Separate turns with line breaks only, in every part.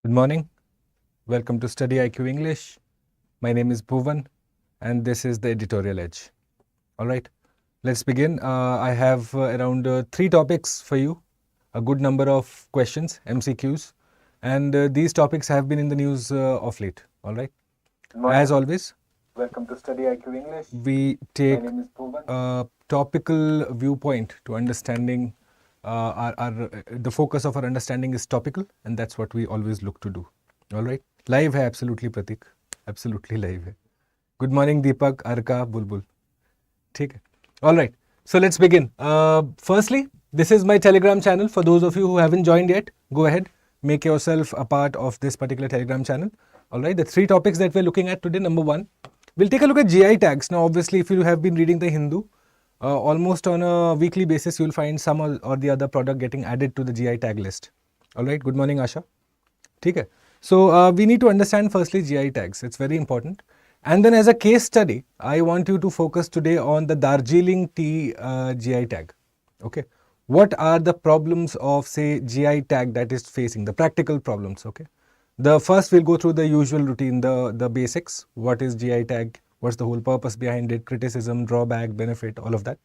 Good morning. Welcome to StudyIQ English. My name is Bhuvan and this is the editorial edge. All right, let's begin. I have around 3 topics for you, a good number of questions, MCQs, and these topics have been in the news of late. All right. As always, welcome to StudyIQ English. We take a topical viewpoint to understanding. The focus of our understanding is topical, and that's what we always look to do. All right. Live hai, absolutely Pratik. Absolutely live hai. Good morning, Deepak, Arka, Bulbul. ठीक है. All right. So let's begin. Firstly, this is my Telegram channel. For those of you who haven't joined yet, go ahead, make yourself a part of this particular Telegram channel. All right. The 3 topics that we're looking at today. Number 1, we'll take a look at GI tags. Now, obviously, if you have been reading the Hindu, almost on a weekly basis, you'll find some or the other product getting added to the GI tag list. All right. Good morning, Asha. Okay. So we need to understand firstly GI tags. It's very important. And then as a case study, I want you to focus today on the Darjeeling tea GI tag. Okay. What are the problems of, say, GI tag that is facing, the practical problems? Okay. The first, we'll go through the usual routine, the basics. What is GI tag? What's the whole purpose behind it? Criticism, drawback, benefit, all of that.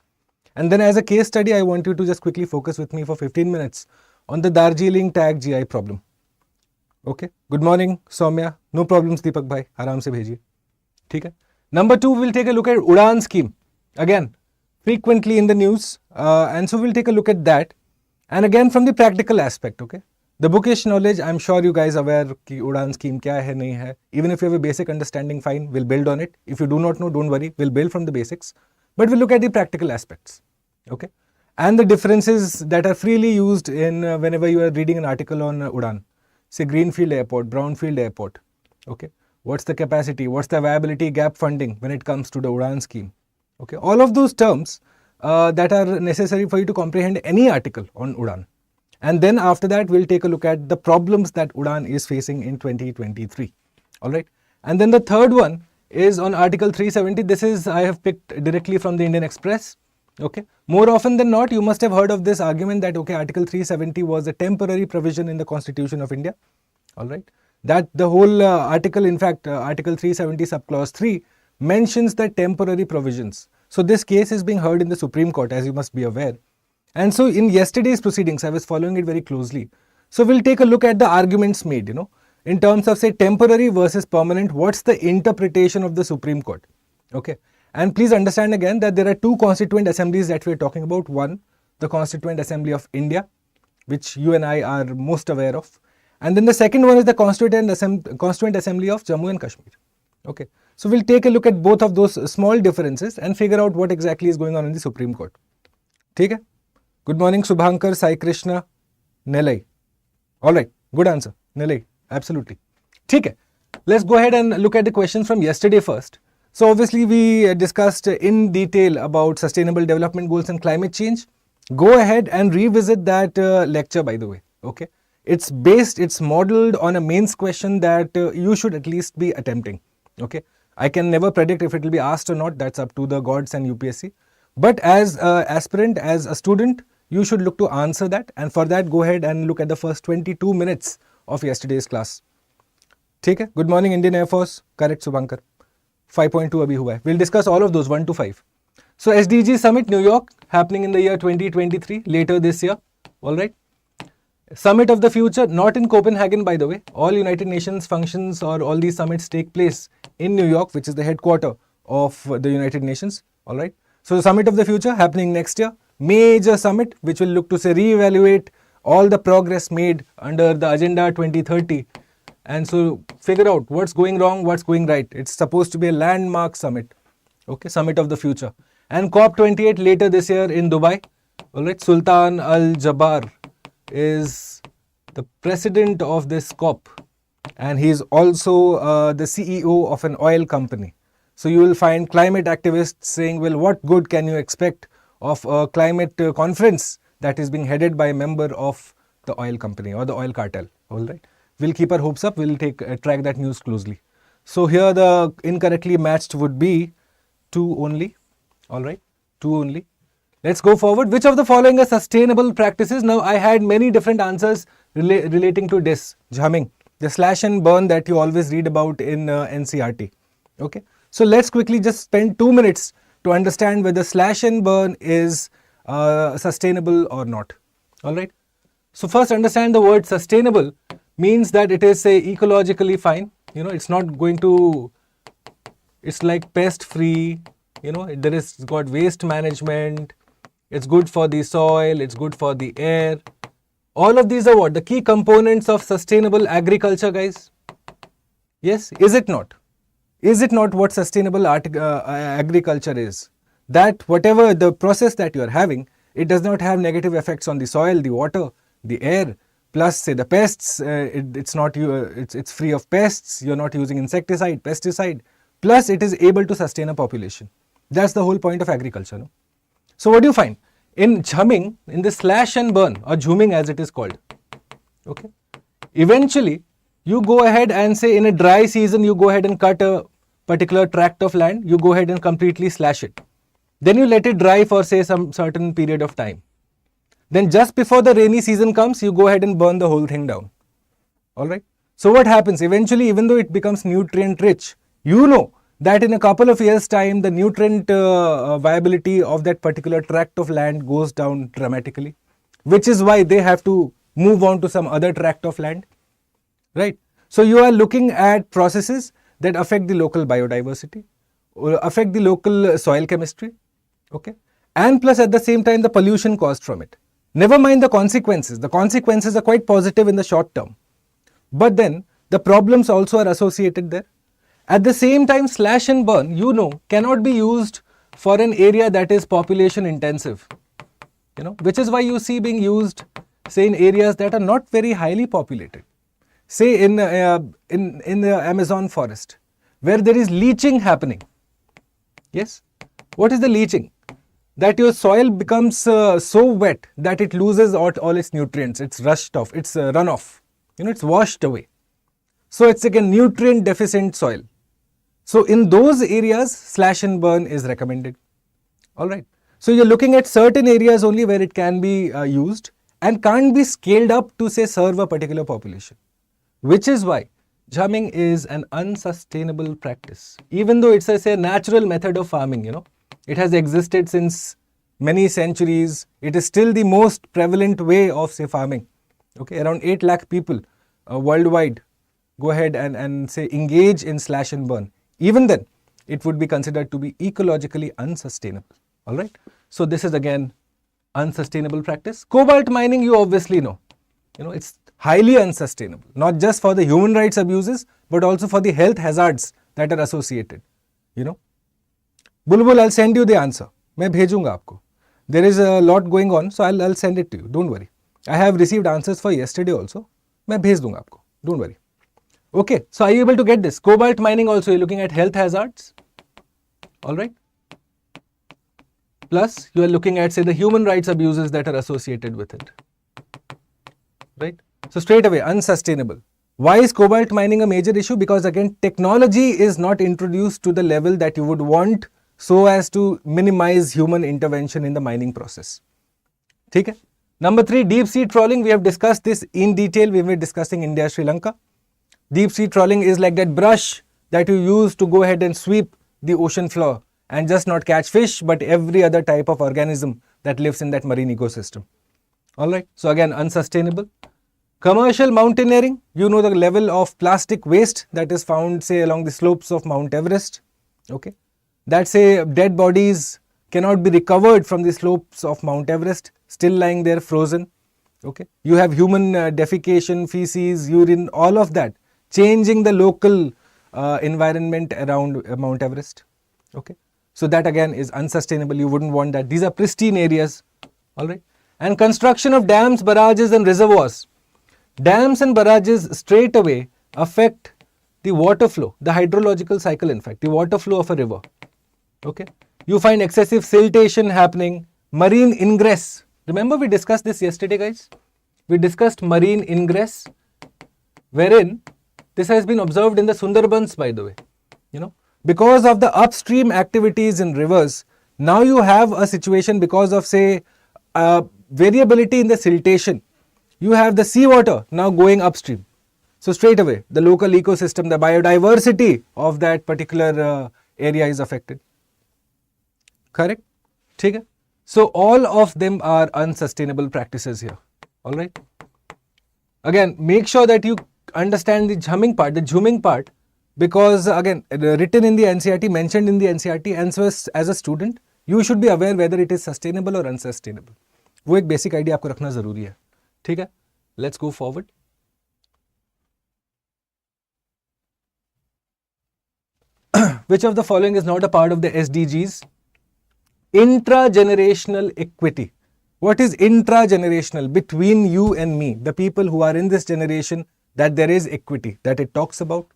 And then as a case study, I want you to just quickly focus with me for 15 minutes on the Darjeeling tag GI problem. Okay. Good morning, Soumya. No problems, Deepak bhai. Aram se bhejiye. ठीक है. Number 2, we'll take a look at Udan scheme. Again, frequently in the news. And so we'll take a look at that. And again, from the practical aspect, okay. The bookish knowledge, I'm sure you guys are aware कि Udan scheme क्या है, नहीं है. Even if you have a basic understanding, fine, we'll build on it. If you do not know, don't worry, we'll build from the basics. But we'll look at the practical aspects, okay. And the differences that are freely used in whenever you are reading an article on Udan. Say Greenfield Airport, Brownfield Airport, okay. What's the capacity? What's the viability gap funding when it comes to the Udan scheme? Okay, all of those terms that are necessary for you to comprehend any article on Udan. And then after that, we'll take a look at the problems that Udan is facing in 2023. All right. And then the third one is on Article 370. This is, I have picked directly from the Indian Express. Okay. More often than not, you must have heard of this argument that, okay, Article 370 was a temporary provision in the Constitution of India. All right. That the whole article, in fact, Article 370 subclause 3 mentions the temporary provisions. So this case is being heard in the Supreme Court, as you must be aware. And so in yesterday's proceedings, I was following it very closely. So we'll take a look at the arguments made, in terms of, say, temporary versus permanent. What's the interpretation of the Supreme Court? Okay. And please understand again that there are 2 constituent assemblies that we're talking about. One, the Constituent Assembly of India, which you and I are most aware of. And then the second one is the Constituent Assembly of Jammu and Kashmir. Okay. So we'll take a look at both of those small differences and figure out what exactly is going on in the Supreme Court. Okay? Good morning, Subhankar, Sai Krishna, Nelai. All right. Good answer. Nelai. Absolutely. Okay. Let's go ahead and look at the questions from yesterday first. So obviously we discussed in detail about sustainable development goals and climate change. Go ahead and revisit that lecture, by the way. Okay. It's modeled on a mains question that you should at least be attempting. Okay. I can never predict if it will be asked or not. That's up to the gods and UPSC. But as an aspirant, as a student, you should look to answer that. And for that, go ahead and look at the first 22 minutes of yesterday's class. Okay. Good morning, Indian Air Force. Correct, Subhankar. 5.2 abhi hua hai. We'll discuss all of those 1 to 5. So SDG Summit, New York, happening in the year 2023, later this year. All right. Summit of the future, not in Copenhagen, by the way. All United Nations functions or all these summits take place in New York, which is the headquarter of the United Nations. All right. So the Summit of the future happening next year. Major summit, which will look to, say, reevaluate all the progress made under the Agenda 2030. And so figure out what's going wrong, what's going right. It's supposed to be a landmark summit. Okay. Summit of the future. And COP28 later this year in Dubai. All right. Sultan Al Jaber is the president of this COP, and he is also the CEO of an oil company. So you will find climate activists saying, well, what good can you expect of a climate conference that is being headed by a member of the oil company or the oil cartel? All right. We'll keep our hopes up. We'll track that news closely. So here the incorrectly matched would be 2 only. All right. 2 only. Let's go forward. Which of the following are sustainable practices? Now, I had many different answers relating to this, humming. the slash and burn that you always read about in NCERT. Okay, so let's quickly just spend 2 minutes to understand whether slash and burn is sustainable or not. All right. So first, understand the word sustainable means that it is, say, ecologically fine. You know, it's not going to, it's like pest free. You know, there is got waste management. It's good for the soil. It's good for the air. All of these are what? The key components of sustainable agriculture, guys. Yes, is it not? Is it not what sustainable agriculture is? That whatever the process that you are having, it does not have negative effects on the soil, the water, the air, plus say the pests, it's free of pests, you're not using insecticide, pesticide, plus it is able to sustain a population. That's the whole point of agriculture. No? So what do you find? In jhumming, in the slash and burn, or jhumming as it is called, okay, eventually you go ahead and say in a dry season, you go ahead and cut a particular tract of land, you go ahead and completely slash it. Then you let it dry for say some certain period of time. Then just before the rainy season comes, you go ahead and burn the whole thing down. Alright. So what happens? Eventually, even though it becomes nutrient rich, you know that in a couple of years time, the nutrient viability of that particular tract of land goes down dramatically, which is why they have to move on to some other tract of land. Right. So you are looking at processes that affect the local biodiversity, or affect the local soil chemistry. Okay. And plus at the same time, the pollution caused from it. Never mind the consequences. The consequences are quite positive in the short term. But then the problems also are associated there. At the same time, slash and burn, you know, cannot be used for an area that is population intensive. You know, which is why you see being used, say, in areas that are not very highly populated. Say in the Amazon forest, where there is leaching happening. Yes? What is the leaching? That your soil becomes so wet that it loses all its nutrients. It's rushed off. It's run off. You know, it's washed away. So it's like a nutrient deficient soil. So in those areas, slash and burn is recommended. All right. So you're looking at certain areas only where it can be used and can't be scaled up to say serve a particular population. Which is why jhumming is an unsustainable practice. Even though it's a natural method of farming, you know. It has existed since many centuries. It is still the most prevalent way of say farming. Okay, around 8 lakh people worldwide go ahead and say engage in slash and burn. Even then, it would be considered to be ecologically unsustainable. All right. So this is again unsustainable practice. Cobalt mining, you obviously know. You know, it's highly unsustainable. Not just for the human rights abuses, but also for the health hazards that are associated. You know. Bulbul, I'll send you the answer. मैं भेजूंगा आपको. There is a lot going on, so I'll send it to you. Don't worry. I have received answers for yesterday also. मैं भेज दूंगा आपको. Don't worry. Okay, so are you able to get this? Cobalt mining also, you're looking at health hazards. All right. Plus, you are looking at say the human rights abuses that are associated with it. Right. So straight away, unsustainable. Why is cobalt mining a major issue? Because again, technology is not introduced to the level that you would want so as to minimize human intervention in the mining process. Okay? Number 3, deep sea trawling. We have discussed this in detail. We were discussing India, Sri Lanka. Deep sea trawling is like that brush that you use to go ahead and sweep the ocean floor and just not catch fish, but every other type of organism that lives in that marine ecosystem. Alright, so again, unsustainable. Commercial mountaineering, you know the level of plastic waste that is found, say, along the slopes of Mount Everest. Okay. That say dead bodies cannot be recovered from the slopes of Mount Everest, still lying there frozen. Okay. You have human defecation, feces, urine, all of that, changing the local environment around Mount Everest. Okay. So that again is unsustainable. You wouldn't want that. These are pristine areas. Alright. And construction of dams, barrages and reservoirs. Dams and barrages straight away affect the water flow, the hydrological cycle in fact, the water flow of a river. Okay. You find excessive siltation happening, marine ingress. Remember we discussed this yesterday, guys? We discussed marine ingress, wherein this has been observed in the Sundarbans, by the way. You know, because of the upstream activities in rivers, now you have a situation because of say variability in the siltation. You have the seawater now going upstream. So straight away, the local ecosystem, the biodiversity of that particular area is affected. Correct? Okay? So all of them are unsustainable practices here. All right? Again, make sure that you understand the jhumming part, because again, written in the NCERT, mentioned in the NCERT, and so as a student, you should be aware whether it is sustainable or unsustainable. वो एक basic idea आपको रखना जरूरी है. ठीक है? Let's go forward. Which of the following is not a part of the SDGs? Intragenerational equity. What is intragenerational? Between you and me, the people who are in this generation, that there is equity, that it talks about,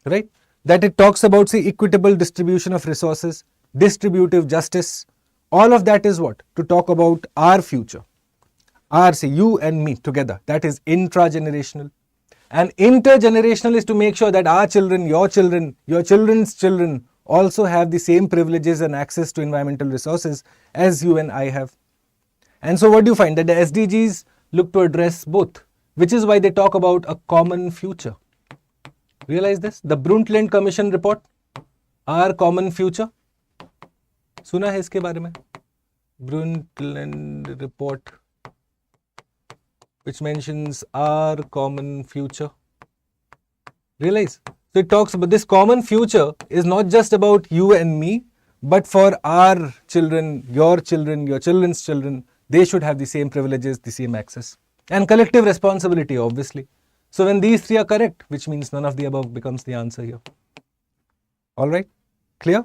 right? That it talks about, say, equitable distribution of resources, distributive justice. All of that is what? To talk about our future. Say, you and me together. That is intragenerational. And intergenerational is to make sure that our children, your children's children also have the same privileges and access to environmental resources as you and I have. And so what do you find? That the SDGs look to address both, which is why they talk about a common future. Realize this? The Brundtland Commission report, Our Common Future. सुना है इसके बारे में? Brundtland report, which mentions our common future. Realize? So it talks about this common future is not just about you and me, but for our children, your children's children. They should have the same privileges, the same access. And collective responsibility, obviously. So when these three are correct, which means none of the above becomes the answer here. Alright? Clear?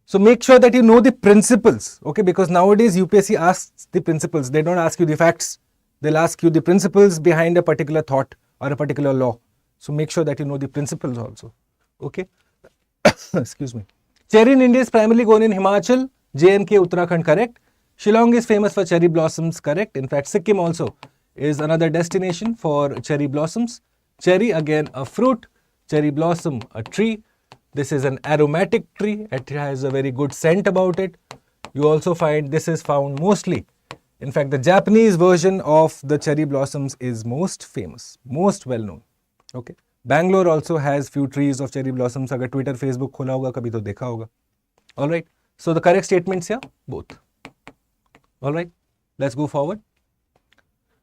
So make sure that you know the principles, okay? Because nowadays UPSC asks the principles. They don't ask you the facts. They'll ask you the principles behind a particular thought or a particular law. So make sure that you know the principles also, okay? Excuse me. Cherry in India is primarily grown in Himachal, J&K, Uttarakhand, correct? Shillong is famous for cherry blossoms, correct? In fact, Sikkim also is another destination for cherry blossoms. Cherry, again, a fruit. Cherry blossom, a tree. This is an aromatic tree. It has a very good scent about it. You also find this is found mostly. In fact, the Japanese version of the cherry blossoms is most famous, most well known. Okay. Bangalore also has few trees of cherry blossoms. Agar Twitter, Facebook खोला होगा कभी तो देखा होगा. All right. So the correct statements here, both. All right. Let's go forward.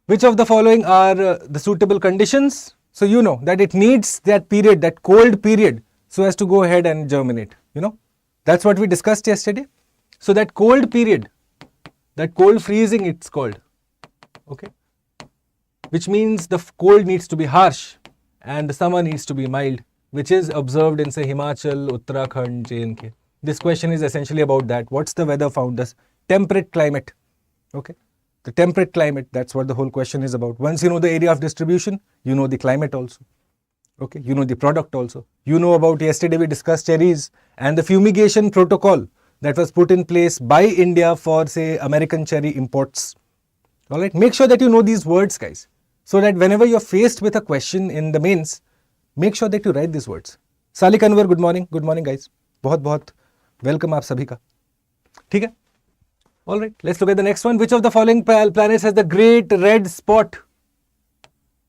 Which of the following are the suitable conditions? So you know that it needs that period, that cold period, so as to go ahead and germinate. You know, that's what we discussed yesterday. So that cold period, that cold freezing it's called, okay, which means the cold needs to be harsh and the summer needs to be mild, which is observed in say Himachal, Uttarakhand, J&K. This question is essentially about that. What's the weather found as? Temperate climate, okay. The temperate climate, that's what the whole question is about. Once you know the area of distribution, you know the climate also. Okay, you know the product also. You know about, yesterday we discussed cherries and the fumigation protocol that was put in place by India for say American cherry imports. Alright, make sure that you know these words, guys, so that whenever you're faced with a question in the mains, make sure that you write these words. Salik Anwar, good morning guys. बहुत welcome आप सभी का. ठीक है? Alright, let's look at the next one. Which of the following planets has the great red spot?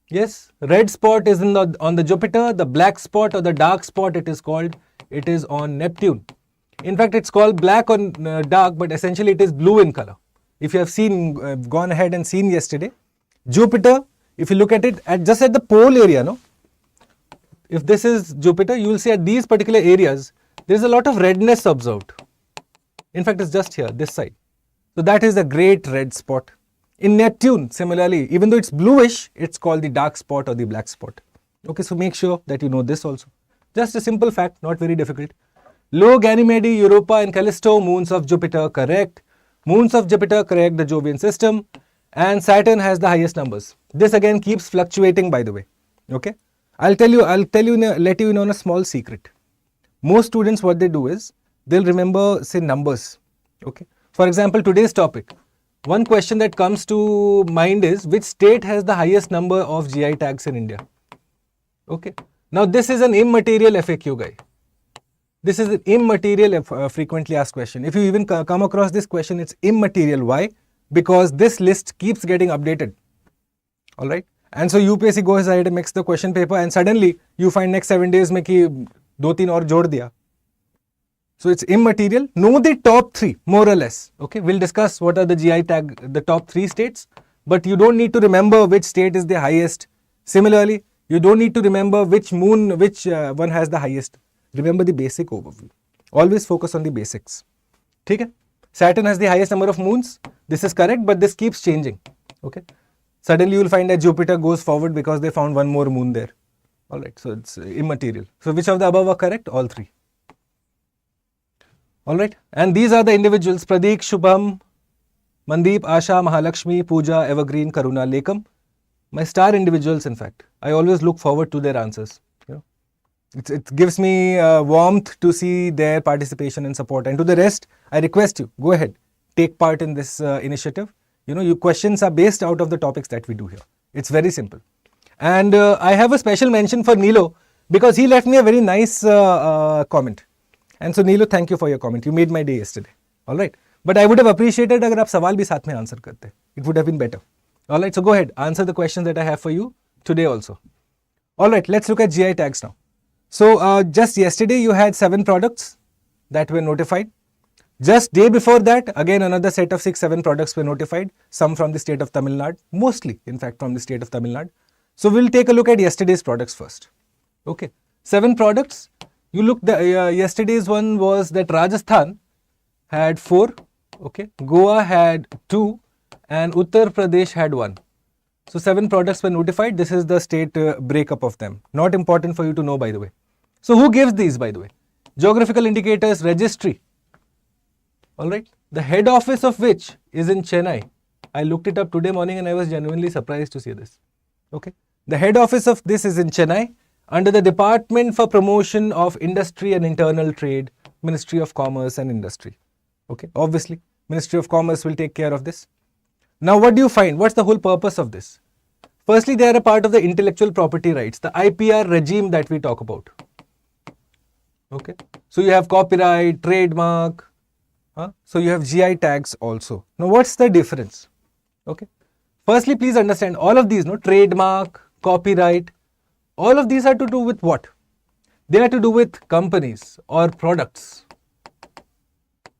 Yes, red spot is on the Jupiter. The black spot or the dark spot it is called. It is on Neptune. In fact, it's called black or dark, but essentially it is blue in color. If you have seen, gone ahead and seen yesterday, Jupiter, if you look at it just at the pole area, no? If this is Jupiter, you will see at these particular areas, there is a lot of redness observed. In fact, it's just here, this side. So that is a great red spot. In Neptune, similarly, even though it's bluish, it's called the dark spot or the black spot. Okay, so make sure that you know this also. Just a simple fact, not very difficult. Lo, Ganymede, Europa and Callisto, moons of Jupiter, correct. Moons of Jupiter, correct, the Jovian system. And Saturn has the highest numbers. This again keeps fluctuating, by the way. Okay, let you know a small secret. Most students, what they do is, they'll remember, say, numbers. Okay. For example, today's topic, one question that comes to mind is, which state has the highest number of GI tags in India? Okay. Now, this is an immaterial FAQ, guy. This is an immaterial frequently asked question. If you even come across this question, it's immaterial. Why? Because this list keeps getting updated. Alright. And so UPSC goes ahead and makes the question paper, and suddenly you find next 7 days में कि 2-3 और जोड़ दिया. So it's immaterial. Know the top 3 more or less. Okay, we'll discuss what are the GI tag, the top 3 states, but you don't need to remember which state is the highest. Similarly, you don't need to remember which moon, which one has the highest. Remember the basic overview. Always focus on the basics. ठीक है? Saturn has the highest number of moons. This is correct, but this keeps changing. Okay. Suddenly you will find that Jupiter goes forward because they found one more moon there. Alright, so it's immaterial. So which of the above are correct? All 3. Alright, and these are the individuals: Pradeek, Shubham, Mandeep, Asha, Mahalakshmi, Pooja, Evergreen, Karuna, Lekam. My star individuals, in fact. I always look forward to their answers. You know, it gives me warmth to see their participation and support. And to the rest, I request you, go ahead, take part in this initiative. You know, your questions are based out of the topics that we do here. It's very simple. And I have a special mention for Nilo because he left me a very nice comment. And so Nilo, thank you for your comment. You made my day yesterday. All right. But I would have appreciated अगर आप सवाल भी साथ में answer करते. It would have been better. All right. So go ahead. Answer the questions that I have for you today also. All right. Let's look at GI tags now. So just yesterday you had 7 products that were notified. Just day before that, again another set of 6-7 products were notified. Some from the state of Tamil Nadu. Mostly, in fact, from the state of Tamil Nadu. So we'll take a look at yesterday's products first. Okay. 7 products. You look, yesterday's one was that Rajasthan had 4, okay, Goa had 2, and Uttar Pradesh had 1. So 7 products were notified. This is the state breakup of them. Not important for you to know, by the way. So who gives these, by the way? Geographical Indicators Registry. Alright, the head office of which is in Chennai. I looked it up today morning and I was genuinely surprised to see this. Okay, the head office of this is in Chennai, under the Department for Promotion of Industry and Internal Trade, Ministry of Commerce and Industry. Okay, obviously, Ministry of Commerce will take care of this. Now, what do you find? What's the whole purpose of this? Firstly, they are a part of the intellectual property rights, the IPR regime that we talk about. Okay, so you have copyright, trademark, so you have GI tags also. Now, what's the difference? Okay, firstly, please understand all of these, no, trademark, copyright, all of these are to do with what? They are to do with companies or products.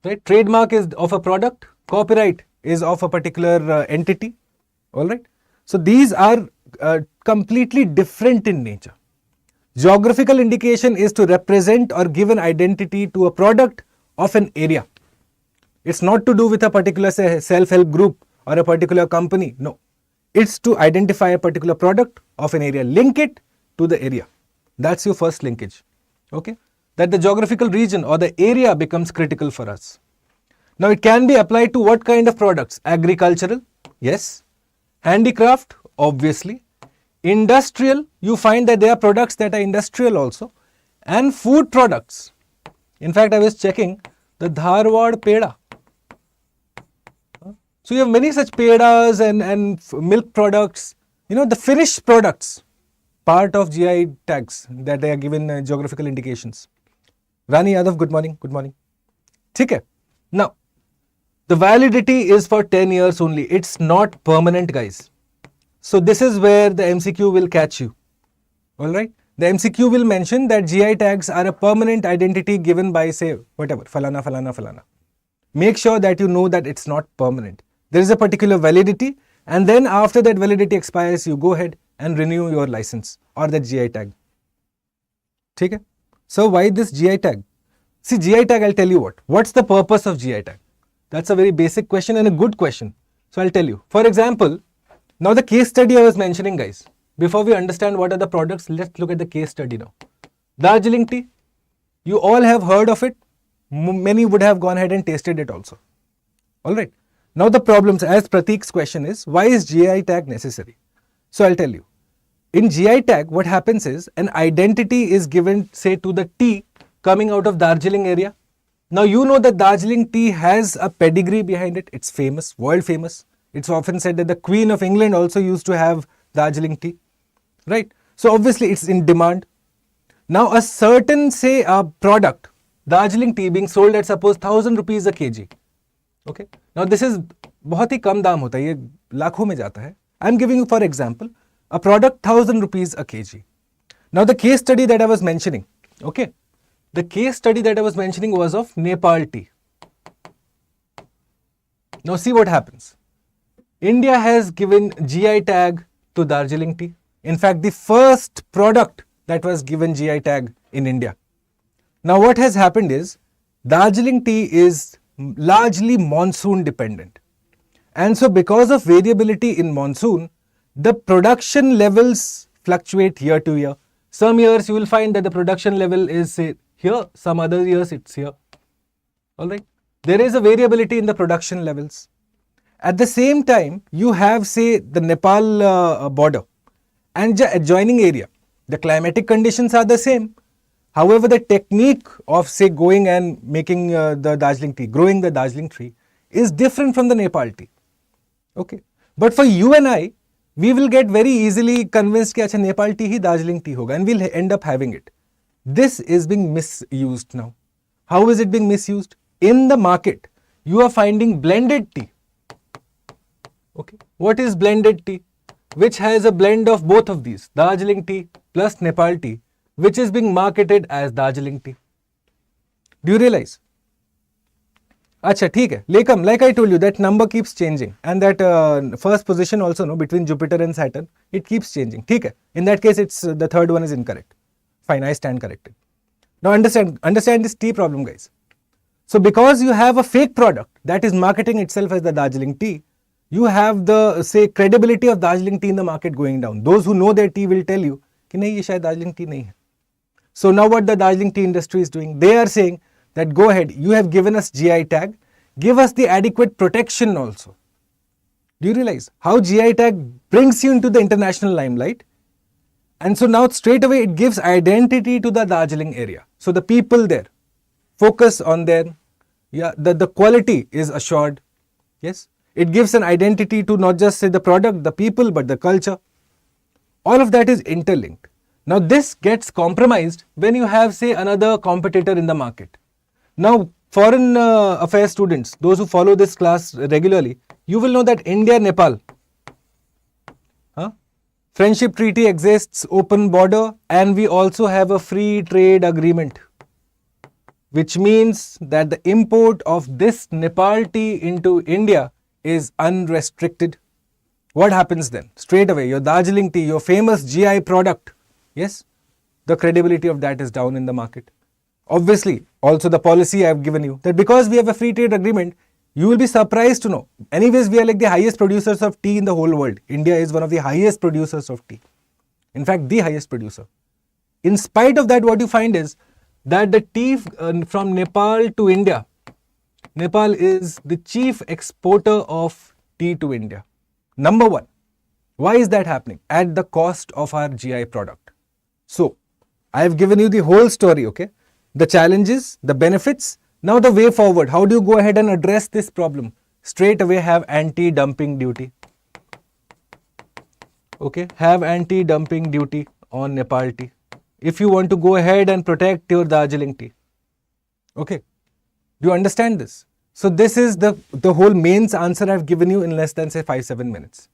Right? Trademark is of a product, copyright is of a particular entity. Alright? So these are completely different in nature. Geographical indication is to represent or give an identity to a product of an area. It's not to do with a particular self-help group or a particular company. No. It's to identify a particular product of an area. Link it to the area. That's your first linkage. Okay. That the geographical region or the area becomes critical for us. Now it can be applied to what kind of products? Agricultural, yes. Handicraft, obviously. Industrial, you find that there are products that are industrial also. And food products. In fact, I was checking the Dharwad Peda. So you have many such pedas and milk products, you know, the finished products, part of GI tags that they are given geographical indications. Rani Yadav, good morning, good morning. Okay. Now, the validity is for 10 years only. It's not permanent, guys. So this is where the MCQ will catch you. Alright. The MCQ will mention that GI tags are a permanent identity given by, say, whatever, falana, falana, falana. Make sure that you know that it's not permanent. There is a particular validity, and then after that validity expires, you go ahead and renew your license or the GI tag. Okay? So why this GI tag? See, GI tag, I'll tell you what. What's the purpose of GI tag? That's a very basic question and a good question. So I'll tell you. For example, now the case study I was mentioning, guys. Before we understand what are the products, let's look at the case study now. Darjeeling tea. You all have heard of it. Many would have gone ahead and tasted it also. Alright. Now the problems, as Prateek's question is, why is GI tag necessary? So I'll tell you. In GI tag, what happens is an identity is given, say, to the tea coming out of Darjeeling area. Now you know that Darjeeling tea has a pedigree behind it. It's famous, world famous. It's often said that the Queen of England also used to have Darjeeling tea. Right? So obviously it's in demand. Now a certain, say, a product, Darjeeling tea being sold at suppose 1000 rupees a kg. Okay. Now this is बहुत ही कम दाम होता है, ये लाखों में जाता है. I'm giving you for example, A product 1000 rupees a kg. Now the case study that I was mentioning, okay, the case study that I was mentioning was of Nepal tea. Now see what happens. India has given GI tag to Darjeeling tea. In fact, the first product that was given GI tag in India. Now what has happened is, Darjeeling tea is largely monsoon dependent. And so because of variability in monsoon, the production levels fluctuate year to year. Some years you will find that the production level is say here, some other years it's here. Alright. There is a variability in the production levels. At the same time, you have say the Nepal border and the adjoining area. The climatic conditions are the same. However, the technique of say going and making the Darjeeling tea, growing the Darjeeling tree is different from the Nepal tea. Okay. But for you and I, we will get very easily convinced that Nepal tea hi Darjeeling tea hoga, and we'll end up having it. This is being misused now. How is it being misused? In the market, you are finding blended tea. Okay. What is blended tea? Which has a blend of both of these, Darjeeling tea plus Nepal tea, which is being marketed as Darjeeling tea. Do you realize? Acha, theek hai. Lekam, like I told you, that number keeps changing, and that first position also, no, between Jupiter and Saturn, it keeps changing. Theek hai. In that case, it's the third one is incorrect. Fine, I stand corrected. Now understand this tea problem, guys. So because you have a fake product that is marketing itself as the Darjeeling tea, you have the say credibility of Darjeeling tea in the market going down. Those who know their tea will tell you कि नहीं ये शायद Darjeeling tea नहीं है. So now what the Darjeeling tea industry is doing, they are saying that go ahead, you have given us GI tag, give us the adequate protection also. Do you realize how GI tag brings you into the international limelight? And so now straight away it gives identity to the Darjeeling area. So the people there focus on their, the quality is assured. Yes. It gives an identity to not just say the product, the people, but the culture. All of that is interlinked. Now this gets compromised when you have say another competitor in the market. Now foreign affairs students, those who follow this class regularly, you will know that India-Nepal friendship treaty exists, open border, and we also have a free trade agreement, which means that the import of this Nepal tea into India is unrestricted. What happens then? Straight away, your Darjeeling tea, your famous GI product, yes, the credibility of that is down in the market. Obviously, also the policy I have given you, that because we have a free trade agreement, you will be surprised to know. Anyways, we are like the highest producers of tea in the whole world. India is one of the highest producers of tea. In fact, the highest producer. In spite of that, what you find is that the tea from Nepal to India, Nepal is the chief exporter of tea to India. Number one. Why is that happening? At the cost of our GI product. So, I have given you the whole story, okay? The challenges, the benefits. Now the way forward, how do you go ahead and address this problem? Straight away have anti-dumping duty. Okay, have anti-dumping duty on Nepal tea. If you want to go ahead and protect your Darjeeling tea. Okay, do you understand this? So this is the whole mains answer I've given you in less than say 5-7 minutes.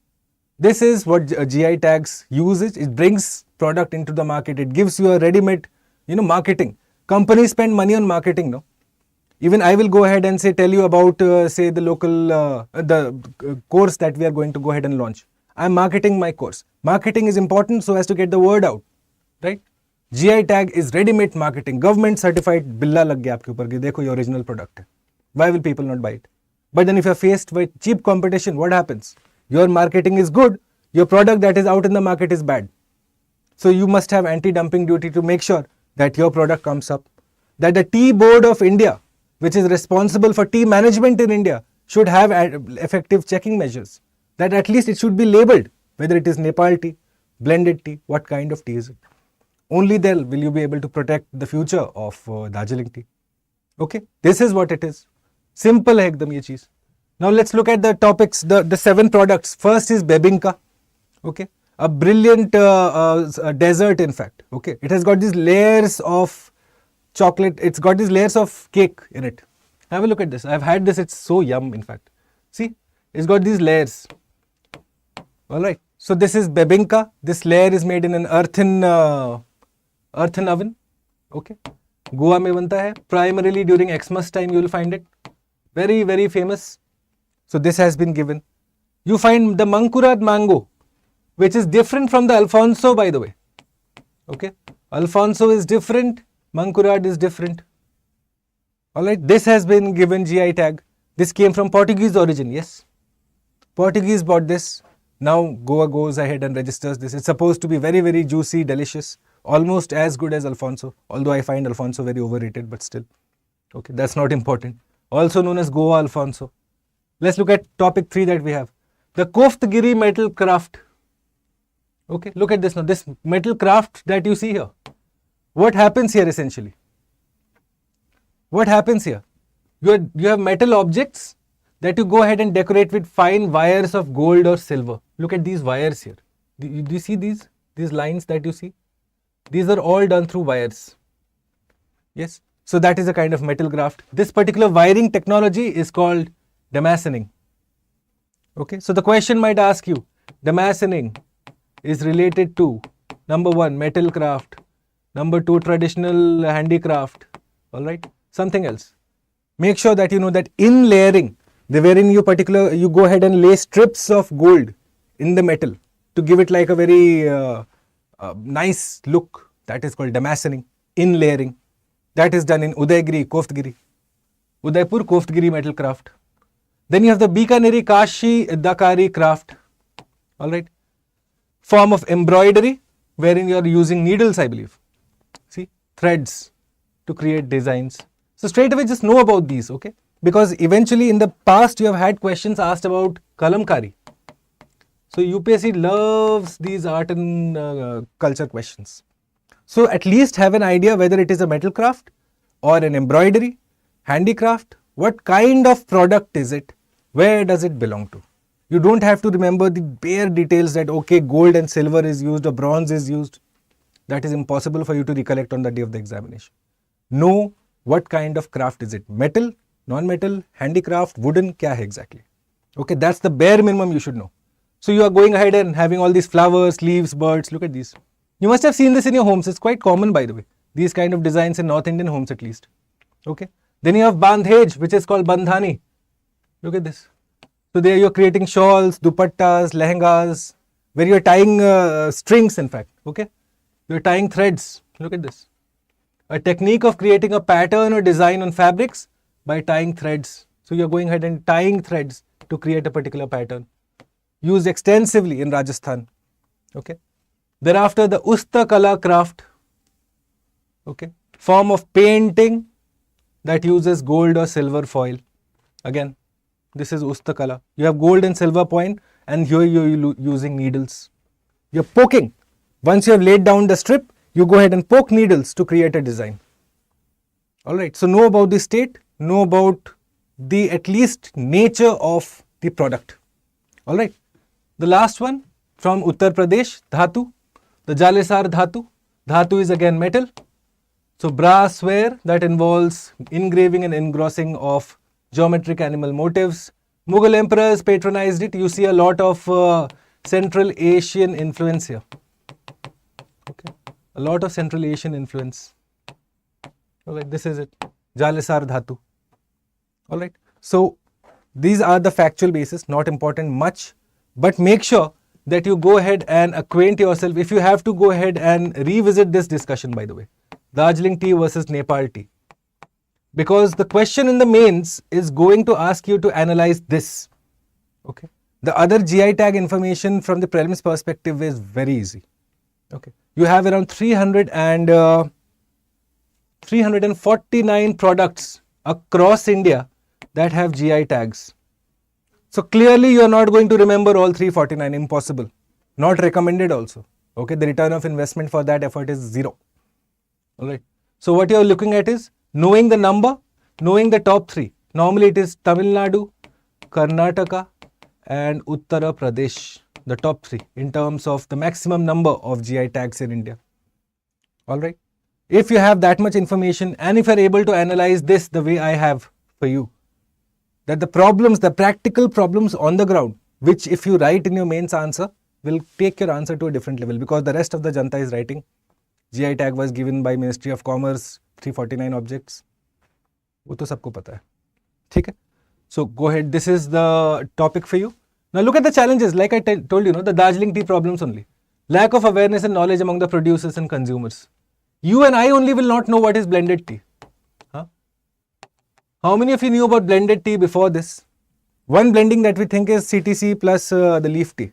This is what GI tags uses. It brings product into the market. It gives you a ready-made, marketing. Companies spend money on marketing, no? Even I will go ahead and say tell you about say the local course that we are going to go ahead and launch. I am marketing my course. Marketing is important so as to get the word out, right? GI tag is ready-made marketing. Government certified billa lag gaya aapke upar ki dekho ye original product hai. Why will people not buy it? But then if you are faced with cheap competition, what happens? Your marketing is good, your product that is out in the market is bad. So you must have anti-dumping duty to make sure that your product comes up. That the Tea Board of India, which is responsible for tea management in India, should have effective checking measures. That at least it should be labelled, whether it is Nepal tea, blended tea, what kind of tea is it. Only then will you be able to protect the future of Darjeeling tea. Okay, this is what it is. Simple hai ekdam ye cheez. Now let's look at the topics, the 7 products. First is bebinka. Okay, a brilliant dessert in fact. Okay, it has got these layers of chocolate, it's got these layers of cake in it. Have a look at this. I've had this, it's so yum in fact. See, it's got these layers. Alright, So this is bebinka. This layer is made in an earthen oven. Okay. Goa mein banta hai. Primarily during Xmas time you will find it. Very, very famous. So this has been given. You find the Mankurad mango, which is different from the Alfonso, by the way. Okay. Alfonso is different. Mankurad is different. Alright. This has been given GI tag. This came from Portuguese origin. Yes. Portuguese bought this. Now Goa goes ahead and registers this. It's supposed to be very, very juicy, delicious. Almost as good as Alfonso. Although I find Alfonso very overrated, but still. Okay. That's not important. Also known as Goa Alfonso. Let's look at topic 3 that we have. The Koftgiri metal craft. Okay, look at this now. This metal craft that you see here. What happens here essentially? What happens here? You have metal objects that you go ahead and decorate with fine wires of gold or silver. Look at these wires here. Do you see these lines that you see? These are all done through wires. Yes. So that is a kind of metal craft. This particular wiring technology is called damascening. Okay. So the question might ask you, damascening is related to number 1, metal craft, number 2, traditional handicraft, all right, something else. Make sure that you know that in layering, wherein you go ahead and lay strips of gold in the metal to give it like a very nice look. That is called damascening, in layering. That is done in Udaipur, Koftgiri metal craft. Then you have the Bikaneri Kashi Dakari craft, all right. Form of embroidery, wherein you are using needles, I believe. See, threads to create designs. So straight away just know about these, okay? Because eventually in the past you have had questions asked about kalamkari. So UPSC loves these art and culture questions. So at least have an idea whether it is a metal craft or an embroidery, handicraft, what kind of product is it, where does it belong to. You don't have to remember the bare details that okay, gold and silver is used or bronze is used. That is impossible for you to recollect on the day of the examination. Know what kind of craft is it. Metal, non-metal, handicraft, wooden, kya hai exactly. Okay, that's the bare minimum you should know. So you are going ahead and having all these flowers, leaves, birds. Look at these. You must have seen this in your homes. It's quite common, by the way. These kind of designs in North Indian homes at least. Okay. Then you have bandhej, which is called bandhani. Look at this. So there you're creating shawls, dupattas, lehengas, where you're tying strings in fact. Okay. You're tying threads. Look at this. A technique of creating a pattern or design on fabrics by tying threads. So you're going ahead and tying threads to create a particular pattern. Used extensively in Rajasthan. Okay. Thereafter, the Ustakala craft. Okay. Form of painting that uses gold or silver foil. Again, this is Ustakala. You have gold and silver point, and here you're using needles. You're poking. Once you have laid down the strip, you go ahead and poke needles to create a design. Alright, so know about the state, know about the at least nature of the product. Alright, the last one from Uttar Pradesh, Dhatu, the Jalesar Dhatu. Dhatu is again metal. So brassware that involves engraving and engrossing of geometric animal motifs. Mughal emperors patronized it. You see a lot of Central Asian influence here. Okay, a lot of Central Asian influence. Alright, this is it. Jalesar Dhatu. Alright, so these are the factual basis, not important much, but make sure that you go ahead and acquaint yourself. If you have to go ahead and revisit this discussion, by the way, Darjeeling tea versus Nepal tea. Because the question in the mains is going to ask you to analyze this. Okay. The other GI tag information from the prelims perspective is very easy. Okay. You have around 349 products across India that have GI tags. So clearly you are not going to remember all 349, impossible. Not recommended also. Okay, the return of investment for that effort is 0. Alright. So what you are looking at is knowing the number, knowing the top 3. Normally it is Tamil Nadu, Karnataka and Uttar Pradesh, the top 3 in terms of the maximum number of GI tags in India. Alright. If you have that much information and if you are able to analyze this the way I have for you, that the problems, the practical problems on the ground, which if you write in your mains answer, will take your answer to a different level because the rest of the janta is writing GI tag was given by Ministry of Commerce, 349 objects. वो तो सबको पता है, ठीक है? So go ahead, this is the topic for you. Now look at the challenges, like I told you, the Darjeeling tea problems only. Lack of awareness and knowledge among the producers and consumers. You and I only will not know what is blended tea. Huh? How many of you knew about blended tea before this? One blending that we think is CTC plus the leaf tea.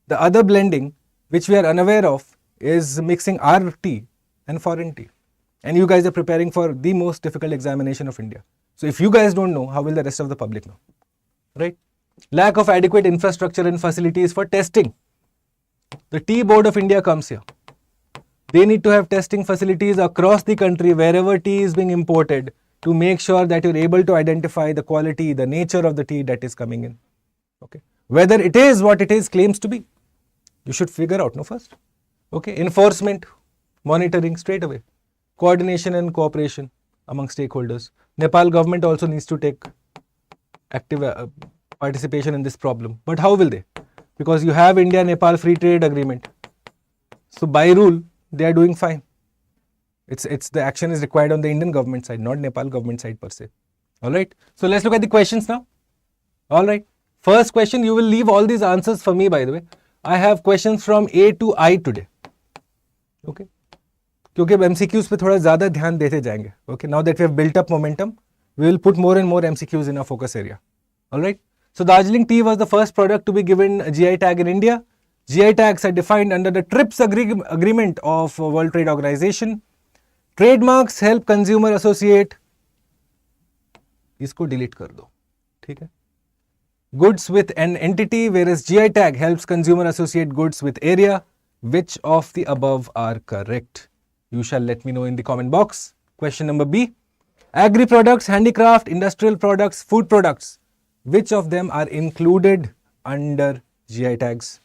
The other blending, which we are unaware of, is mixing our tea and foreign tea. And you guys are preparing for the most difficult examination of India. So if you guys don't know, how will the rest of the public know? Right? Lack of adequate infrastructure and facilities for testing. The Tea Board of India comes here. They need to have testing facilities across the country wherever tea is being imported to make sure that you're able to identify the quality, the nature of the tea that is coming in. Okay. Whether it is what it is claims to be. You should figure out, no, first. Okay. Enforcement, monitoring straight away. Coordination and cooperation among stakeholders. Nepal government also needs to take active participation in this problem. But how will they? Because you have India-Nepal Free Trade Agreement. So by rule, they are doing fine. It's the action is required on the Indian government side, not Nepal government side per se. All right. So let's look at the questions now. All right. First question, you will leave all these answers for me, by the way. I have questions from A to I today. Okay. क्योंकि MCQs पे थोड़ा ज़्यादा ध्यान देते जाएंगे. Okay. Now that we have built up momentum, we will put more and more MCQs in our focus area. All right. So Darjeeling tea was the first product to be given a GI tag in India. GI tags are defined under the TRIPS agreement of World Trade Organization. Trademarks help consumer associate. इसको delete कर दो. ठीक है. Goods with an entity, whereas GI tag helps consumer associate goods with area. Which of the above are correct? You shall let me know in the comment box. Question number B. Agri products, handicraft, industrial products, food products. Which of them are included under GI tags?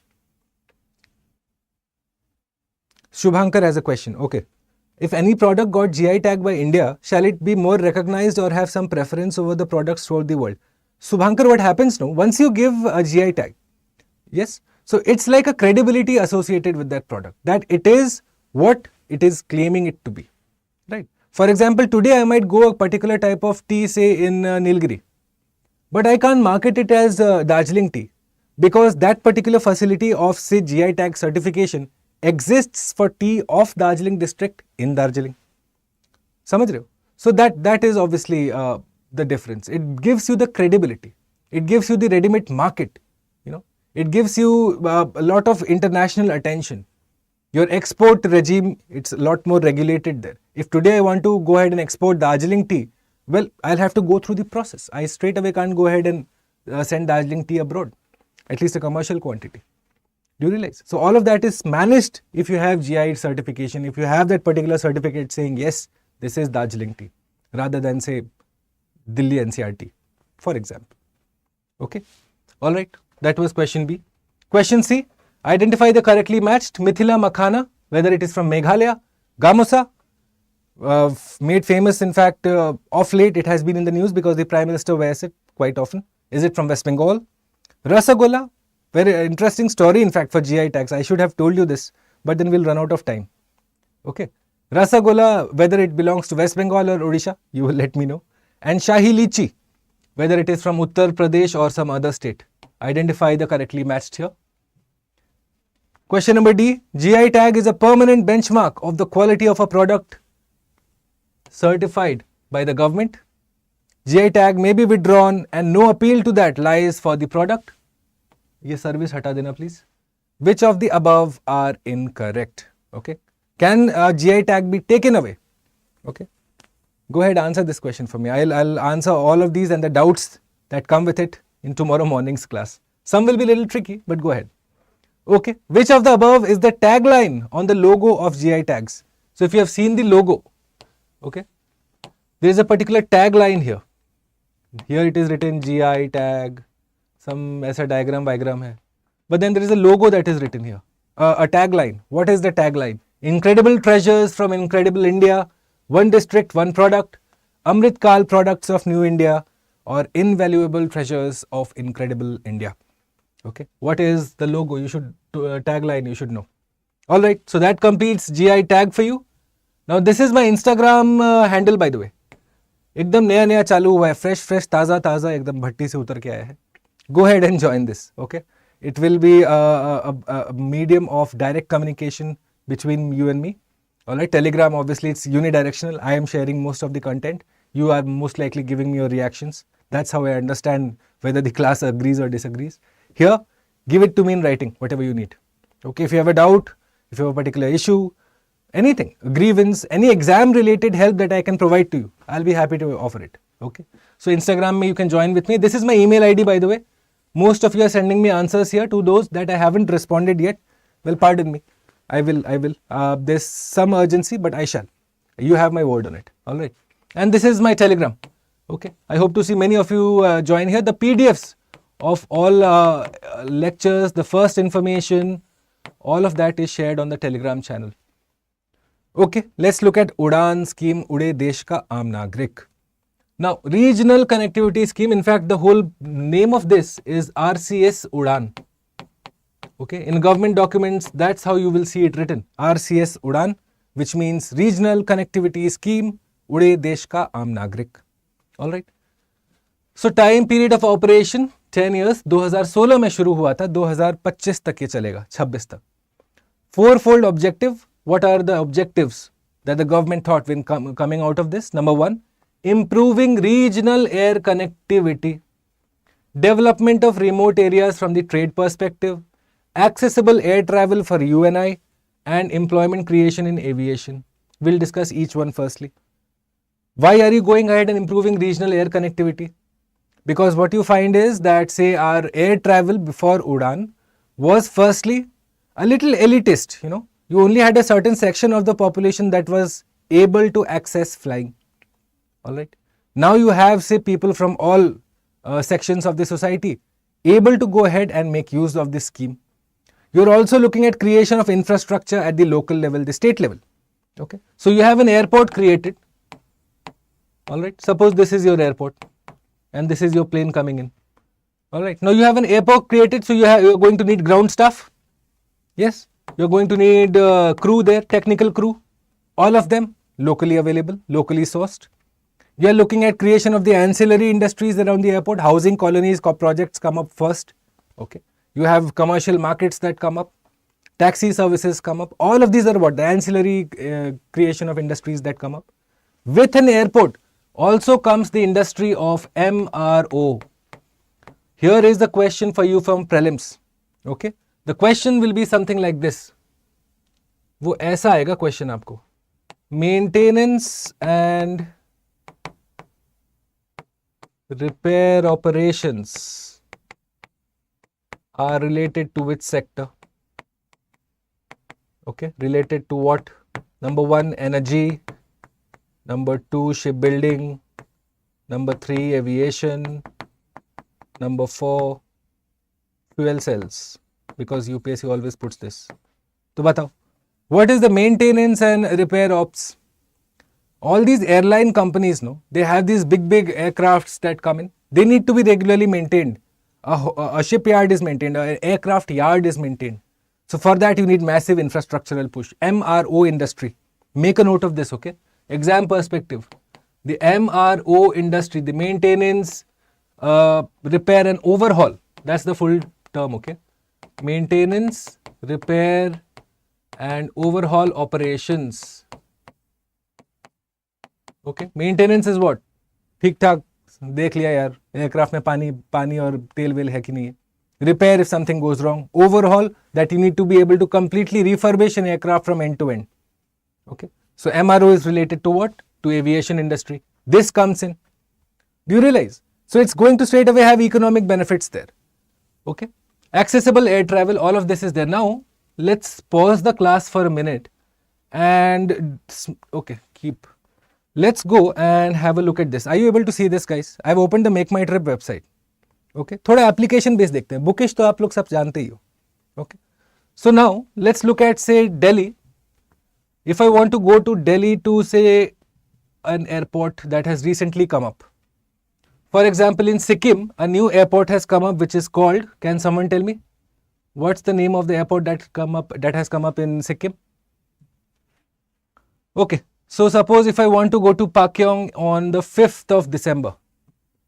Shubhankar has a question. Okay. If any product got GI tag by India, shall it be more recognized or have some preference over the products throughout the world? Shubhankar, what happens now? Once you give a GI tag, yes, so it's like a credibility associated with that product, that it is what it is claiming it to be, right? For example, today I might go a particular type of tea, say in Nilgiri, but I can't market it as Darjeeling tea because that particular facility of, say, GI tag certification exists for tea of Darjeeling district in Darjeeling. समझ रहे हो? So that is obviously the difference. It gives you the credibility. It gives you the ready-made market. It gives you a lot of international attention. Your export regime, it's a lot more regulated there. If today I want to go ahead and export Darjeeling tea, well, I'll have to go through the process. I straight away can't go ahead and send Darjeeling tea abroad, at least a commercial quantity. Do you realize? So all of that is managed if you have GI certification, if you have that particular certificate saying, yes, this is Darjeeling tea, rather than say Delhi NCR tea, for example. Okay. All right. That was question B. Question C. Identify the correctly matched Mithila Makhana, whether it is from Meghalaya, Gamusa, made famous, in fact, of late it has been in the news because the Prime Minister wears it quite often. Is it from West Bengal? Rasagola, very interesting story, in fact, for GI tags. I should have told you this, but then we'll run out of time. Okay. Rasagola, whether it belongs to West Bengal or Odisha, you will let me know. And Shahi Lichi, whether it is from Uttar Pradesh or some other state. Identify the correctly matched here. Question number D. GI tag is a permanent benchmark of the quality of a product certified by the government. GI tag may be withdrawn and no appeal to that lies for the product. Ye service hata dena please. Which of the above are incorrect? Okay. Can a GI tag be taken away? Okay. Go ahead, answer this question for me. I'll answer all of these and the doubts that come with it in tomorrow morning's class. Some will be a little tricky, but go ahead. Okay. Which of the above is the tagline on the logo of GI tags? So if you have seen the logo, okay, there is a particular tagline here. Here it is written GI tag, some aisa diagram hai. But then there is a logo that is written here, a tagline. What is the tagline? Incredible treasures from incredible India, one district, one product, Amrit Kal products of New India, or invaluable treasures of incredible India. Okay, what is the logo? You should tagline, you should know. All right, so that completes GI tag for you. Now this is my Instagram handle by the way. एकदम नया नया चालू हुआ है, fresh ताज़ा ताज़ा एकदम भट्टी से उतर के आया है. Go ahead and join this. Okay, it will be a medium of direct communication between you and me. All right, Telegram obviously it's unidirectional. I am sharing most of the content. You are most likely giving me your reactions. That's how I understand whether the class agrees or disagrees. Here, give it to me in writing, whatever you need. Okay, if you have a doubt, if you have a particular issue, anything, a grievance, any exam related help that I can provide to you, I'll be happy to offer it. Okay, so Instagram me, you can join with me. This is my email ID by the way. Most of you are sending me answers here. To those that I haven't responded yet, well, pardon me. I will. There's some urgency, but I shall. You have my word on it. All right. And this is my Telegram. Okay. I hope to see many of you join here. The PDFs of all lectures, the first information, all of that is shared on the Telegram channel. Okay. Let's look at Udan scheme, Ude Desh Ka Aam Nagrik. Now, regional connectivity scheme, in fact, the whole name of this is RCS Udan. Okay, in government documents, that's how you will see it written. RCS Udan, which means Regional Connectivity Scheme, Ude Desh Ka Aam Nagrik. Alright. So, time period of operation, 10 years, 2016 में शुरू हुआ था, 2025 तक ये चलेगा, 26 तक. Fourfold objective, what are the objectives that the government thought when coming out of this? Number one, improving regional air connectivity, development of remote areas from the trade perspective, accessible air travel for you and I, and employment creation in aviation. We'll discuss each one firstly. Why are you going ahead and improving regional air connectivity? Because what you find is that, say, our air travel before Udan was firstly a little elitist, you know. You only had a certain section of the population that was able to access flying. Alright. Now you have, say, people from all sections of the society able to go ahead and make use of this scheme. You're also looking at creation of infrastructure at the local level, the state level. Okay. So you have an airport created. Alright. Suppose this is your airport and this is your plane coming in. Alright. Now you have an airport created, so you're going to need ground staff. Yes. You're going to need crew there, technical crew. All of them locally available, locally sourced. You are looking at creation of the ancillary industries around the airport. Housing colonies projects come up first. Okay. You have commercial markets that come up. Taxi services come up. All of these are what? The ancillary creation of industries that come up. With an airport also comes the industry of MRO. Here is the question for you from Prelims. Okay. The question will be something like this. वो ऐसा आएगा question आपको. Maintenance and repair operations are related to which sector? Okay, related to what? Number one, energy. Number two, shipbuilding. Number three, aviation. Number four, fuel cells. Because UPSC always puts this. तो बताओ, what is the maintenance and repair ops? All these airline companies, no, they have these big aircrafts that come in. They need to be regularly maintained. A shipyard is maintained, an aircraft yard is maintained. So for that you need massive infrastructural push. MRO industry. Make a note of this, okay? Exam perspective. The MRO industry, the maintenance, repair and overhaul. That's the full term, okay? Maintenance, repair and overhaul operations. Okay, maintenance is what? ठीक ठाक देख लिया यार, aircraft में पानी और तेल well है कि नहीं है. Repair if something goes wrong. Overhaul, that you need to be able to completely refurbish an aircraft from end to end. Okay, so MRO is related to what? To aviation industry. This comes in. Do you realize? So it's going to straight away have economic benefits there. Okay, accessible air travel, all of this is there. Now let's pause the class for a minute and okay, let's go and have a look at this. Are you able to see this, guys? I've opened the Make My Trip website. Okay, थोड़ा application based देखते हैं. Bookish तो आप लोग सब जानते ही हो. Okay, so now let's look at, say, Delhi. If I want to go to Delhi to, say, an airport that has recently come up. For example, in Sikkim, a new airport has come up which is called, can someone tell me? What's the name of the airport that has come up in Sikkim? Okay, so suppose if I want to go to Pakyong on the 5th of December.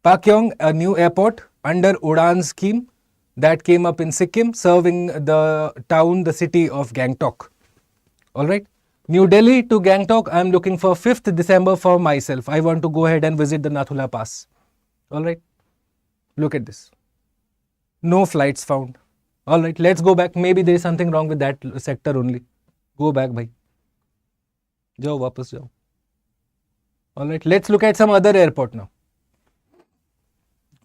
Pakyong, a new airport under Udan scheme that came up in Sikkim, serving the city of Gangtok. Alright. New Delhi to Gangtok, I am looking for 5th December for myself. I want to go ahead and visit the Nathula Pass. Alright. Look at this. No flights found. Alright, let's go back. Maybe there is something wrong with that sector only. Go back, bhai. Jao, wapas jao. Alright, let's look at some other airport now.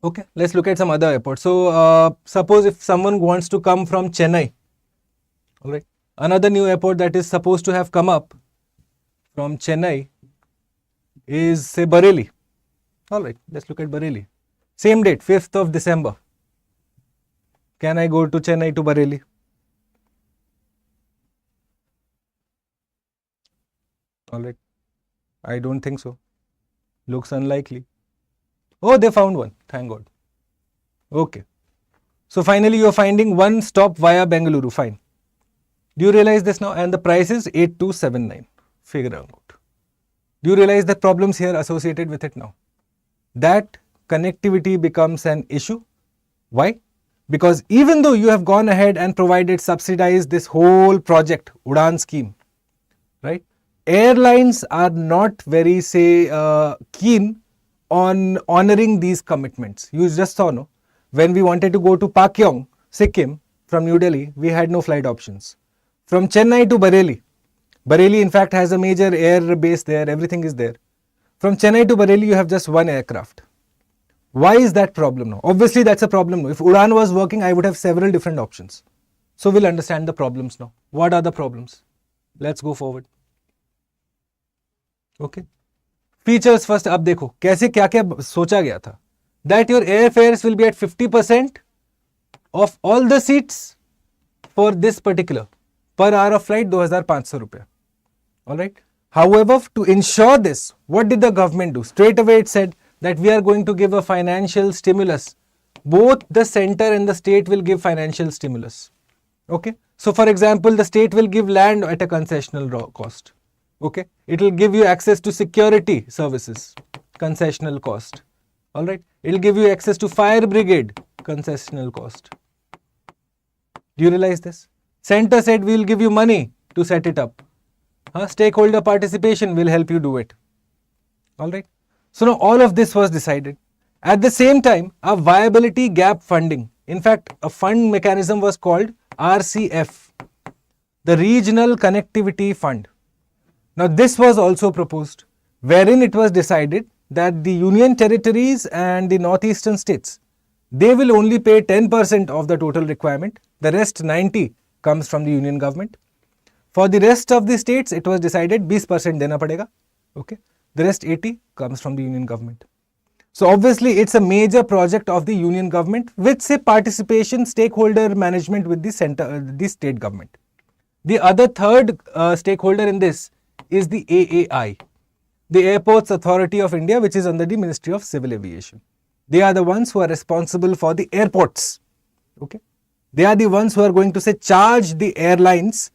Okay, let's look at some other airport. So, suppose if someone wants to come from Chennai. Alright. Another new airport that is supposed to have come up from Chennai is, say, Bareilly. Alright, let's look at Bareilly. Same date, 5th of December. Can I go to Chennai to Bareilly? Alright, I don't think so. Looks unlikely. Oh, they found one. Thank God. Okay. So finally you are finding one stop via Bengaluru. Fine. Do you realize this now? And the price is 8279. Figure out. Do you realize the problems here associated with it now? That connectivity becomes an issue. Why? Because even though you have gone ahead and subsidized this whole project, Udan scheme, right? Airlines are not very, keen on honoring these commitments. You just saw, no? When we wanted to go to Pakyong, Sikkim, from New Delhi, we had no flight options. From Chennai to Bareilly. Bareilly, in fact, has a major air base there. Everything is there. From Chennai to Bareilly, you have just one aircraft. Why is that problem now? Obviously, that's a problem now. If Udan was working, I would have several different options. So, we'll understand the problems now. What are the problems? Let's go forward. Okay. Features first. अब देखो कैसे क्या क्या सोचा गया था. That your airfares will be at 50% of all the seats for this particular. Per hour of flight, 2,500 rupees. Alright. However, to ensure this, what did the government do? Straight away it said that we are going to give a financial stimulus. Both the center and the state will give financial stimulus. Okay. So, for example, the state will give land at a concessional cost. Okay. It will give you access to security services, concessional cost. Alright. It will give you access to fire brigade, concessional cost. Do you realize this? Center said we will give you money to set it up. Stakeholder participation will help you do it. Alright. So now all of this was decided. At the same time, a viability gap funding. In fact, a fund mechanism was called RCF, the Regional Connectivity Fund. Now this was also proposed, wherein it was decided that the union territories and the northeastern states, they will only pay 10% of the total requirement. The rest 90 comes from the union government. For the rest of the states, it was decided 20% dena padega. Okay. The rest 80 comes from the union government. So obviously it's a major project of the union government with say participation, stakeholder management with the center, the state government. The other third stakeholder in this is the AAI, the Airports Authority of India, which is under the Ministry of Civil Aviation. They are the ones who are responsible for the airports. Okay. They are the ones who are going to say charge the airlines,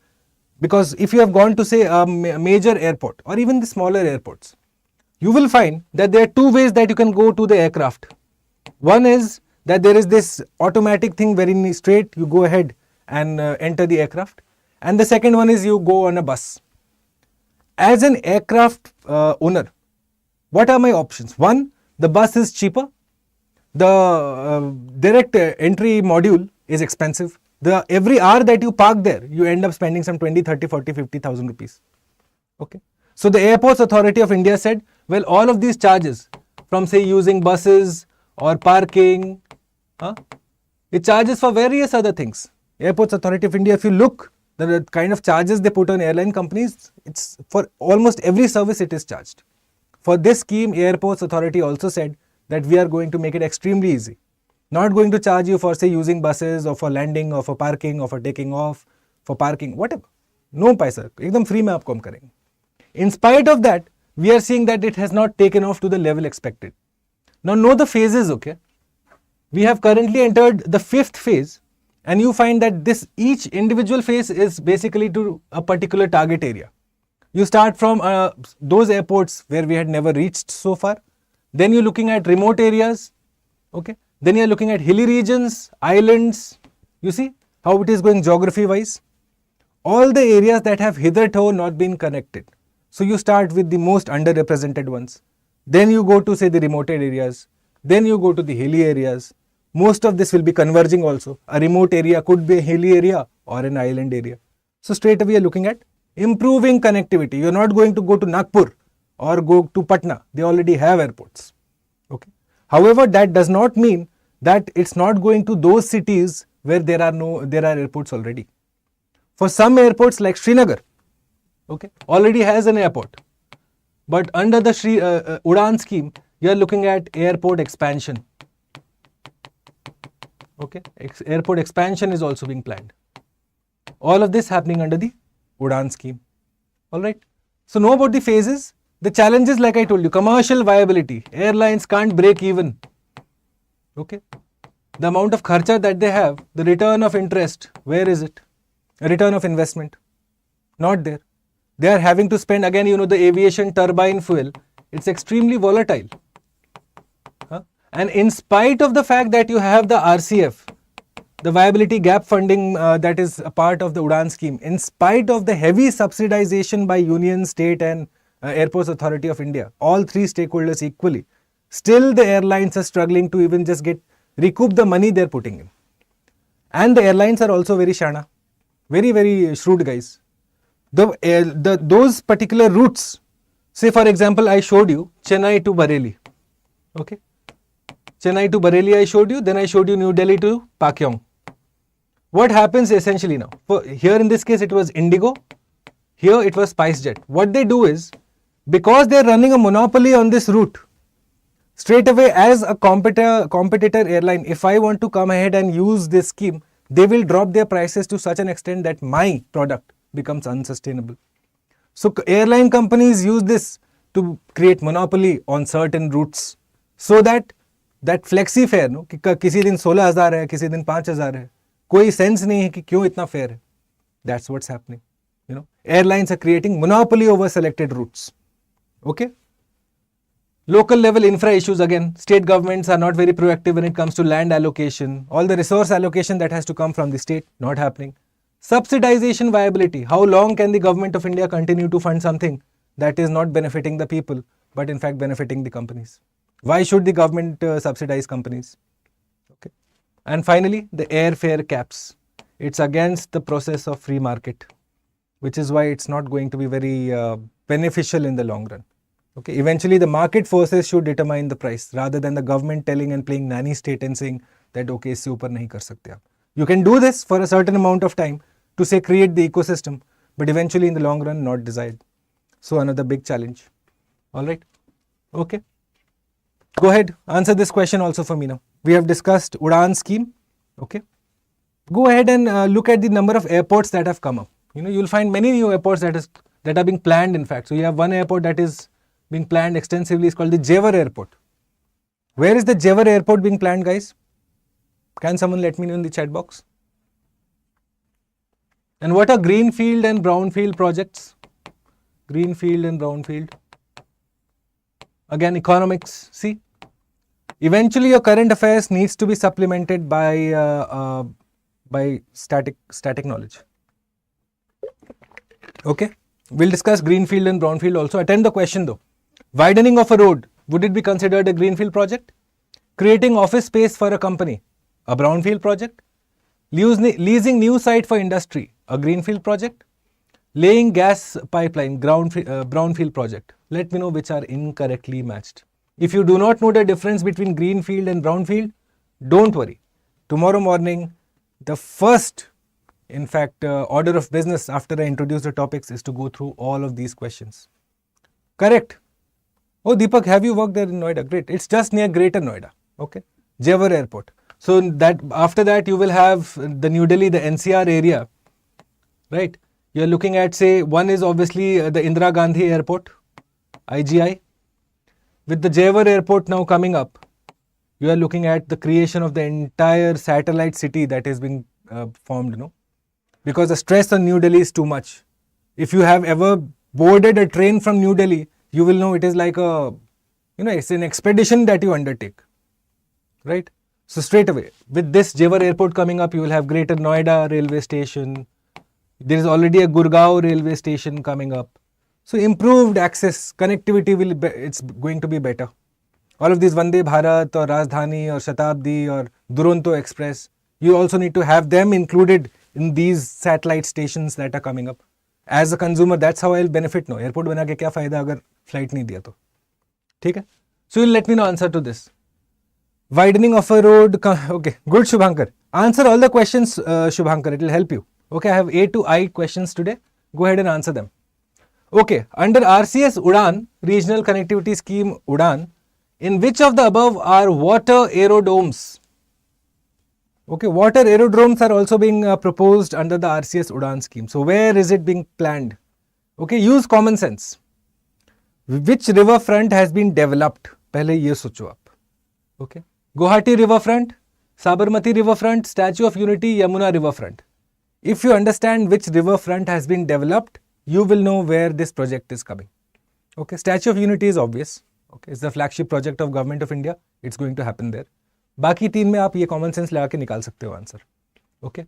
because if you have gone to say a major airport or even the smaller airports, you will find that there are two ways that you can go to the aircraft. One is that there is this automatic thing wherein straight you go ahead and enter the aircraft, and the second one is you go on a bus. As an aircraft owner, what are my options? One, the bus is cheaper. The direct entry module is expensive. Every hour that you park there, you end up spending some 20, 30, 40, 50,000 rupees. Okay. So the Airports Authority of India said, well, all of these charges from say using buses or parking, it charges for various other things. Airports Authority of India, if you look, the kind of charges they put on airline companies, it's for almost every service it is charged. For this scheme, Airports Authority also said that we are going to make it extremely easy. Not going to charge you for say using buses or for landing or for parking or for taking off, for parking, whatever. No paisa, ekdam free mein aapko hum karenge. In spite of that, we are seeing that it has not taken off to the level expected. Now know the phases, okay? We have currently entered the 5th phase, and you find that each individual phase is basically to a particular target area. You start from those airports where we had never reached so far. Then you're looking at remote areas, okay? Then you're looking at hilly regions, islands. You see how it is going geography wise? All the areas that have hitherto not been connected. So you start with the most underrepresented ones. Then you go to say the remote areas. Then you go to the hilly areas. Most of this will be converging also. A remote area could be a hilly area or an island area. So straight away you are looking at improving connectivity. You are not going to go to Nagpur or go to Patna. They already have airports. Okay. However, that does not mean that it's not going to those cities where there are airports already. For some airports like Srinagar, okay, already has an airport. But under the Udan scheme, you are looking at airport expansion. Okay, airport expansion is also being planned. All of this happening under the Udan scheme. All right. So know about the phases. The challenges, like I told you, commercial viability. Airlines can't break even. Okay. The amount of kharcha that they have, the return of interest, where is it? A return of investment, not there. They are having to spend again, the aviation turbine fuel. It's extremely volatile. And in spite of the fact that you have the RCF, the viability gap funding that is a part of the Udan scheme, in spite of the heavy subsidization by Union, State and Airports Authority of India, all three stakeholders equally, still the airlines are struggling to even just recoup the money they're putting in. And the airlines are also very shana, very, very shrewd guys. Those particular routes, say for example, I showed you Chennai to Bareilly. Okay. Chennai to Bareilly I showed you, then I showed you New Delhi to Pakyong. What happens essentially now? Here in this case it was Indigo, here it was SpiceJet. What they do is, because they are running a monopoly on this route, straight away as a competitor airline, if I want to come ahead and use this scheme, they will drop their prices to such an extent that my product becomes unsustainable. So airline companies use this to create monopoly on certain routes, so that flexi fare, कि किसी दिन 16,000 है, किसी दिन 5,000 है, कोई sense नहीं है कि क्यों इतना fair है. That's what's happening. Airlines are creating monopoly over selected routes. Okay. Local level infra issues again. State governments are not very proactive when it comes to land allocation. All the resource allocation that has to come from the state, not happening. Subsidization viability. How long can the government of India continue to fund something that is not benefiting the people, but in fact benefiting the companies? Why should the government subsidize companies? Okay. And finally, the airfare caps. It's against the process of free market, which is why it's not going to be very beneficial in the long run. Okay. Eventually, the market forces should determine the price rather than the government telling and playing nanny state and saying that, okay, isse upar nahi kar sakte aap. You can do this for a certain amount of time to say create the ecosystem, but eventually in the long run, not desired. So another big challenge. All right. Okay. Go ahead, answer this question also for me now. We have discussed Udan scheme. Okay. Go ahead and look at the number of airports that have come up. You'll find many new airports that are being planned, in fact. So you have one airport that is being planned extensively. It's called the Jewar Airport. Where is the Jewar Airport being planned, guys? Can someone let me know in the chat box? And what are greenfield and brownfield projects? Greenfield and brownfield. Again, economics. See, eventually your current affairs needs to be supplemented by static knowledge. Okay. We'll discuss greenfield and brownfield also. Attend the question though. Widening of a road, would it be considered a greenfield project? Creating office space for a company, a brownfield project. Leasing new site for industry, a greenfield project. Laying gas pipeline, brownfield project. Let me know which are incorrectly matched. If you do not know the difference between greenfield and brownfield, don't worry. Tomorrow morning, the first, in fact, order of business after I introduce the topics is to go through all of these questions. Correct. Oh, Deepak, have you worked there in Noida? Great. It's just near Greater Noida. Okay. Jewar Airport. So that after that you will have the New Delhi, the NCR area, right? You're looking at, say, one is obviously the Indira Gandhi Airport, IGI. With the Jewar Airport now coming up, You are looking at the creation of the entire satellite city that is being formed, because the stress on New Delhi is too much. If you have ever boarded a train from New Delhi, you will know it is like it's an expedition that you undertake, right? So straight away, with this Jewar airport coming up, you will have Greater Noida railway station. There is already a Gurgaon railway station coming up. So improved access, connectivity it's going to be better. All of these Vande Bharat or Rajdhani or Shatabdi or Duronto Express, you also need to have them included in these satellite stations that are coming up. As a consumer, that's how I'll benefit. No, airport bana ke kya fayda agar flight nahi diya to. ठीक है? So you'll let me know answer to this. Widening of a road. Okay, good Shubhankar. Answer all the questions, Shubhankar. It will help you. Okay, I have A to I questions today. Go ahead and answer them. Okay, under RCS Udan, Regional Connectivity Scheme Udan, in which of the above are water aerodromes? Okay, water aerodromes are also being proposed under the RCS Udan scheme. So where is it being planned? Okay, use common sense. Which riverfront has been developed? पहले ये सोचो आप. Okay, Guwahati riverfront, Sabarmati riverfront, Statue of Unity, Yamuna riverfront. If you understand which riverfront has been developed, you will know where this project is coming. Okay, Statue of Unity is obvious. Okay, it's the flagship project of Government of India. It's going to happen there. बाकी तीन में आप ये common sense लगा के निकाल सकते हो answer. Okay.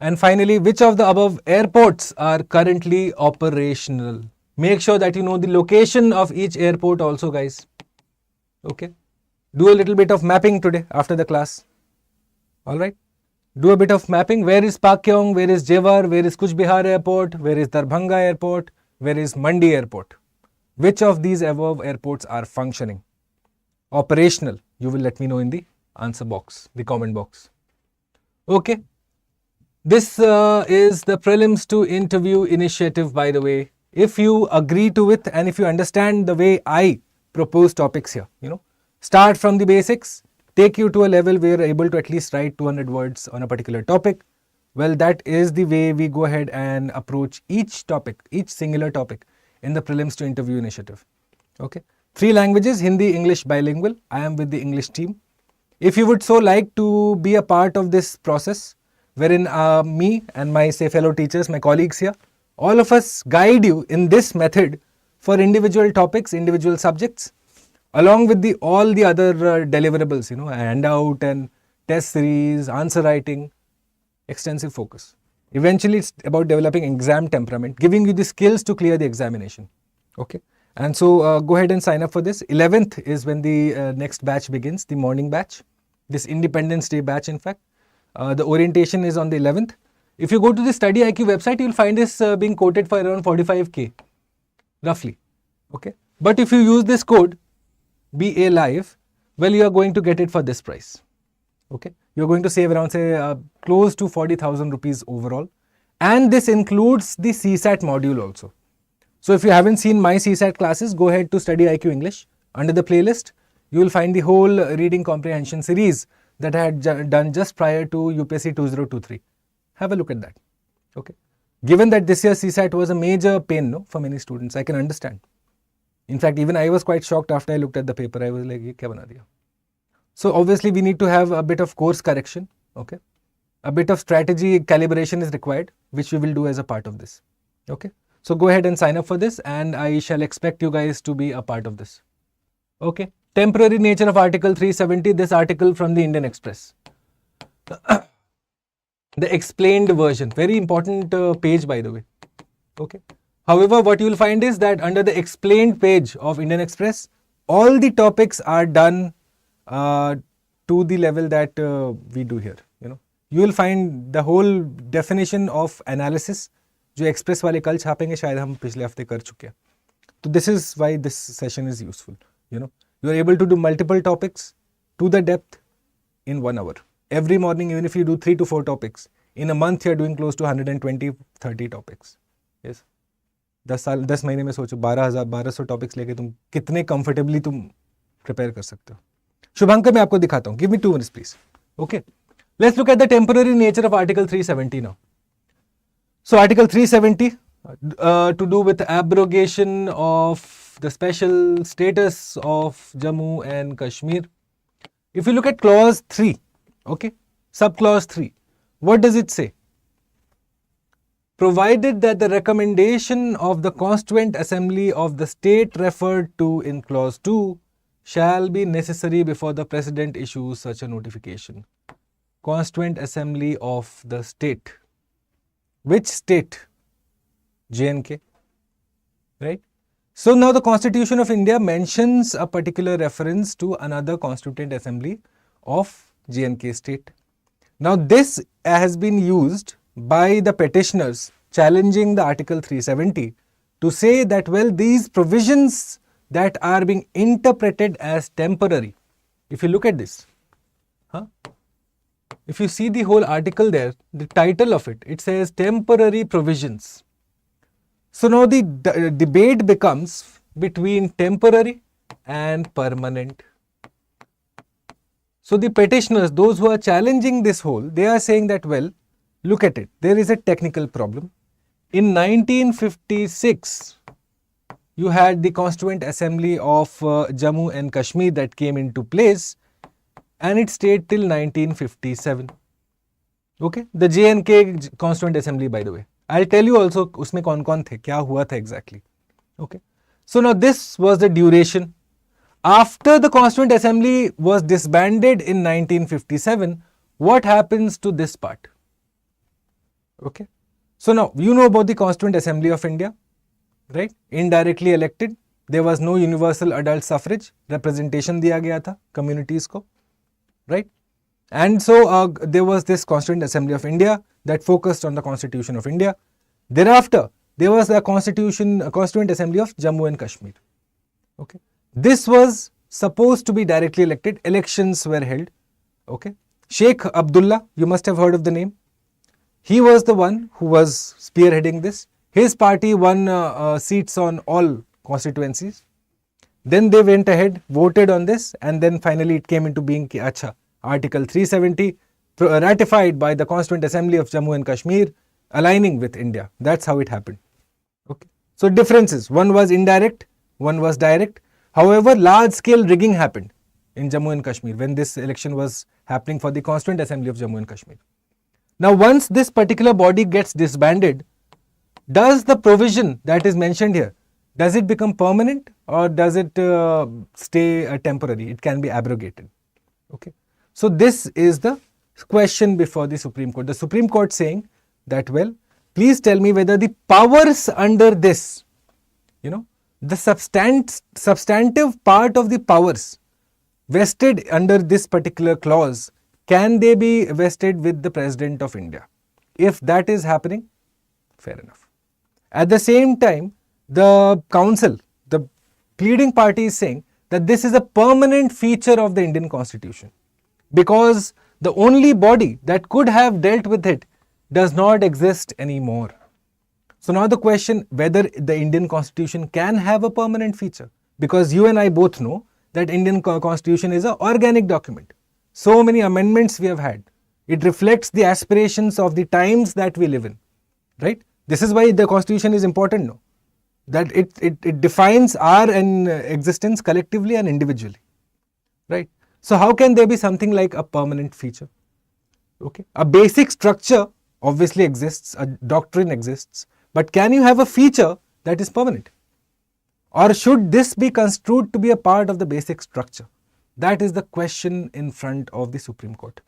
And finally, which of the above airports are currently operational? Make sure that you know the location of each airport also, guys. Okay. Do a little bit of mapping today after the class. All right. Do a bit of mapping. Where is Pakyong? Where is Jewar? Where is Kuch Bihar Airport? Where is Darbhanga Airport? Where is Mandi Airport? Which of these above airports are functioning? Operational. You will let me know in the answer box, the comment box. Okay. This is the Prelims to Interview initiative, by the way. If you agree to it and if you understand the way I propose topics here, start from the basics, take you to a level where you're able to at least write 200 words on a particular topic. Well, that is the way we go ahead and approach each topic, each singular topic in the Prelims to Interview initiative. Okay. 3 languages, Hindi, English, bilingual. I am with the English team. If you would so like to be a part of this process, wherein me and my fellow teachers, my colleagues here, all of us guide you in this method for individual topics, individual subjects, along with all the other deliverables, handout and test series, answer writing, extensive focus. Eventually, it's about developing exam temperament, giving you the skills to clear the examination. Okay. And so go ahead and sign up for this. 11th is when the next batch begins, the morning batch, this Independence Day batch, in fact. The orientation is on the 11th. If you go to the StudyIQ website, you will find this being quoted for around 45K, roughly. Okay. But if you use this code, BA Live, well, you are going to get it for this price. Okay. You are going to save around, say, close to 40,000 rupees overall. And this includes the CSAT module also. So if you haven't seen my CSAT classes, go ahead to StudyIQ English. Under the playlist, you will find the whole reading comprehension series that I had done just prior to UPSC 2023. Have a look at that. Okay. Given that this year's CSAT was a major pain for many students, I can understand. In fact, even I was quite shocked after I looked at the paper. I was like, ye kya bana diya? So obviously we need to have a bit of course correction. Okay. A bit of strategy calibration is required, which we will do as a part of this. Okay. So go ahead and sign up for this, and I shall expect you guys to be a part of this. Okay. Temporary nature of Article 370, this article from the Indian Express. The explained version, very important page, by the way. Okay. However, what you will find is that under the explained page of Indian Express, all the topics are done to the level that we do here. You will find the whole definition of analysis, जो express वाले कल छापेंगे, शायद हम पिछले हफ्ते कर चुके हैं. तो this is why this session is useful. You are able to do multiple topics to the depth in 1 hour. Every morning, even if you do 3 to 4 topics, in a month you are doing close to 120-30 topics. Yes. 10 महीने में सोचो 1200 topics लेके तुम कितने comfortably तुम prepare कर सकते हो. शुभांकर मैं आपको दिखाता हूँ. Give me 2 minutes please. Okay. Let's look at the temporary nature of Article 370 now. So Article 370 to do with abrogation of the special status of Jammu and Kashmir. If you look at clause 3, okay, subclause 3, what does it say? Provided that the recommendation of the Constituent Assembly of the state referred to in clause 2 shall be necessary before the President issues such a notification. Constituent Assembly of the state. Which state? J&K, right? So now the Constitution of India mentions a particular reference to another Constituent Assembly of J&K state. Now this has been used by the petitioners challenging the Article 370 to say that, well, these provisions that are being interpreted as temporary. If you look at this, if you see the whole article there, the title of it, it says temporary provisions. So now the debate becomes between temporary and permanent. So the petitioners, those who are challenging this whole, they are saying that, well, look at it, there is a technical problem. In 1956, you had the Constituent Assembly of Jammu and Kashmir that came into place, and it stayed till 1957. Okay, the J&K Constituent Assembly, by the way. I'll tell you also उसमें कौन-कौन थे, क्या हुआ था exactly. Okay, so now this was the duration. After the Constituent Assembly was disbanded in 1957, what happens to this part? Okay, so now you know about the Constituent Assembly of India, right? Indirectly elected. There was no universal adult suffrage. Representation दिया गया था communities को, right? And so there was this Constituent Assembly of India that focused on the Constitution of India. Thereafter, there was the Constituent Assembly of Jammu and Kashmir. Okay, this was supposed to be directly elected. Elections were held. Okay, Sheikh Abdullah, you must have heard of the name. He was the one who was spearheading this. His party won seats on all constituencies. Then they went ahead, voted on this, and then finally it came into being ki acha, Article 370 ratified by the Constituent Assembly of Jammu and Kashmir, aligning with India. That's how it happened. Okay, so differences. One was indirect, one was direct. However, large-scale rigging happened in Jammu and Kashmir when this election was happening for the Constituent Assembly of Jammu and Kashmir. Now, once this particular body gets disbanded, does the provision that is mentioned here, does it become permanent or does it stay temporary? It can be abrogated. Okay, so this is the question before the Supreme Court. The Supreme Court saying that, well, please tell me whether the powers under this, you know, the substantive part of the powers vested under this particular clause, can they be vested with the President of India? If that is happening, fair enough. At the same time, the council, the pleading party is saying that this is a permanent feature of the Indian Constitution because the only body that could have dealt with it does not exist anymore. So now the question whether the Indian Constitution can have a permanent feature, because you and I both know that Indian Constitution is an organic document. So many amendments we have had. It reflects the aspirations of the times that we live in, right? This is why the Constitution is important, no? That it defines our existence collectively and individually, right? So how can there be something like a permanent feature? Okay, a basic structure obviously exists, a doctrine exists, but can you have a feature that is permanent? Or should this be construed to be a part of the basic structure? That is the question in front of the Supreme Court.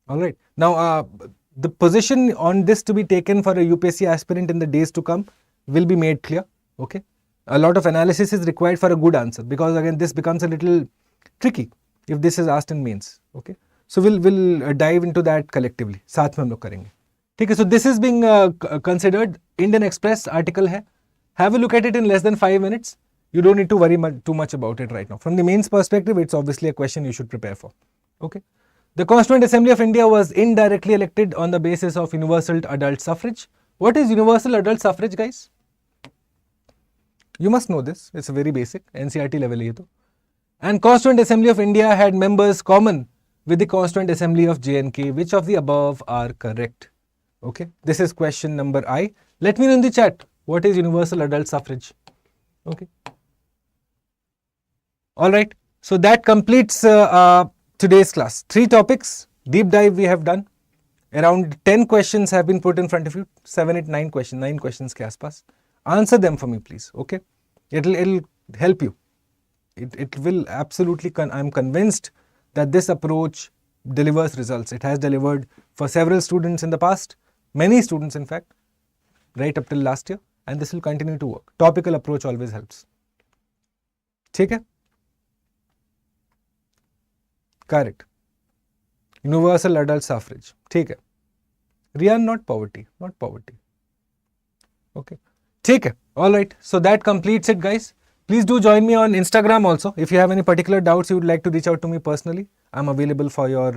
All right. Now, the position on this to be taken for a UPSC aspirant in the days to come will be made clear. Okay. A lot of analysis is required for a good answer because again, this becomes a little tricky if this is asked in mains. Okay. So we'll dive into that collectively. साथ में हम लोग करेंगे. ठीक है. So this is being considered Indian Express article है. Have a look at it in less than 5 minutes. You don't need to worry too much about it right now. From the mains perspective, it's obviously a question you should prepare for. Okay. The Constituent Assembly of India was indirectly elected on the basis of universal adult suffrage. What is universal adult suffrage, guys? You must know this. It's a very basic NCERT level hai ye to. And Constituent Assembly of India had members common with the Constituent Assembly of J&K. Which of the above are correct? Okay. This is question number I. Let me know in the chat. What is universal adult suffrage? Okay. All right. So that completes today's class. 3 topics, deep dive we have done. Around 10 questions have been put in front of you. 7, 8, 9 questions, 9 questions के आसपास. Answer them for me, please. Okay, it'll help you. It will absolutely. I'm convinced that this approach delivers results. It has delivered for several students in the past, many students in fact, right up till last year, and this will continue to work. Topical approach always helps. ठीक है? Correct. Universal adult suffrage. ठीक है. Riyan, not poverty. Not poverty. Okay. ठीक है. All right. So that completes it, guys. Please do join me on Instagram also. If you have any particular doubts, you would like to reach out to me personally. I'm available for your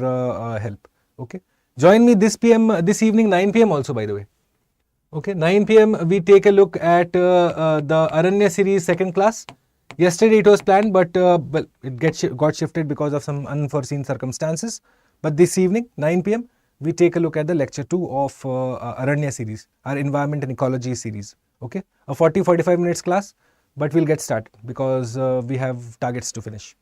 help. Okay. Join me this evening, 9 p.m. also, by the way. Okay. 9 p.m. we take a look at the Aranya series second class. Yesterday it was planned, but well, it got shifted because of some unforeseen circumstances. But this evening, 9 p.m., we take a look at the lecture 2 of Aranya series, our environment and ecology series. Okay, a 40-45 minutes class, but we'll get started because we have targets to finish.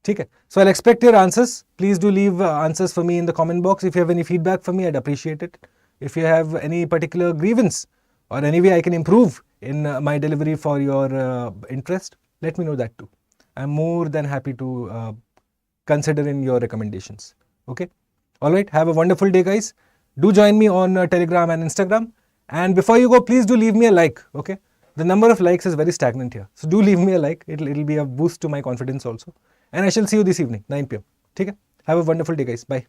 Okay, so I'll expect your answers. Please do leave answers for me in the comment box. If you have any feedback for me, I'd appreciate it. If you have any particular grievance or any way I can improve in my delivery for your interest, let me know that too. I'm more than happy to consider in your recommendations. Okay. All right. Have a wonderful day, guys. Do join me on Telegram and Instagram. And before you go, please do leave me a like. Okay. The number of likes is very stagnant here. So do leave me a like. It'll be a boost to my confidence also. And I shall see you this evening, 9 p.m. Okay. Have a wonderful day, guys. Bye.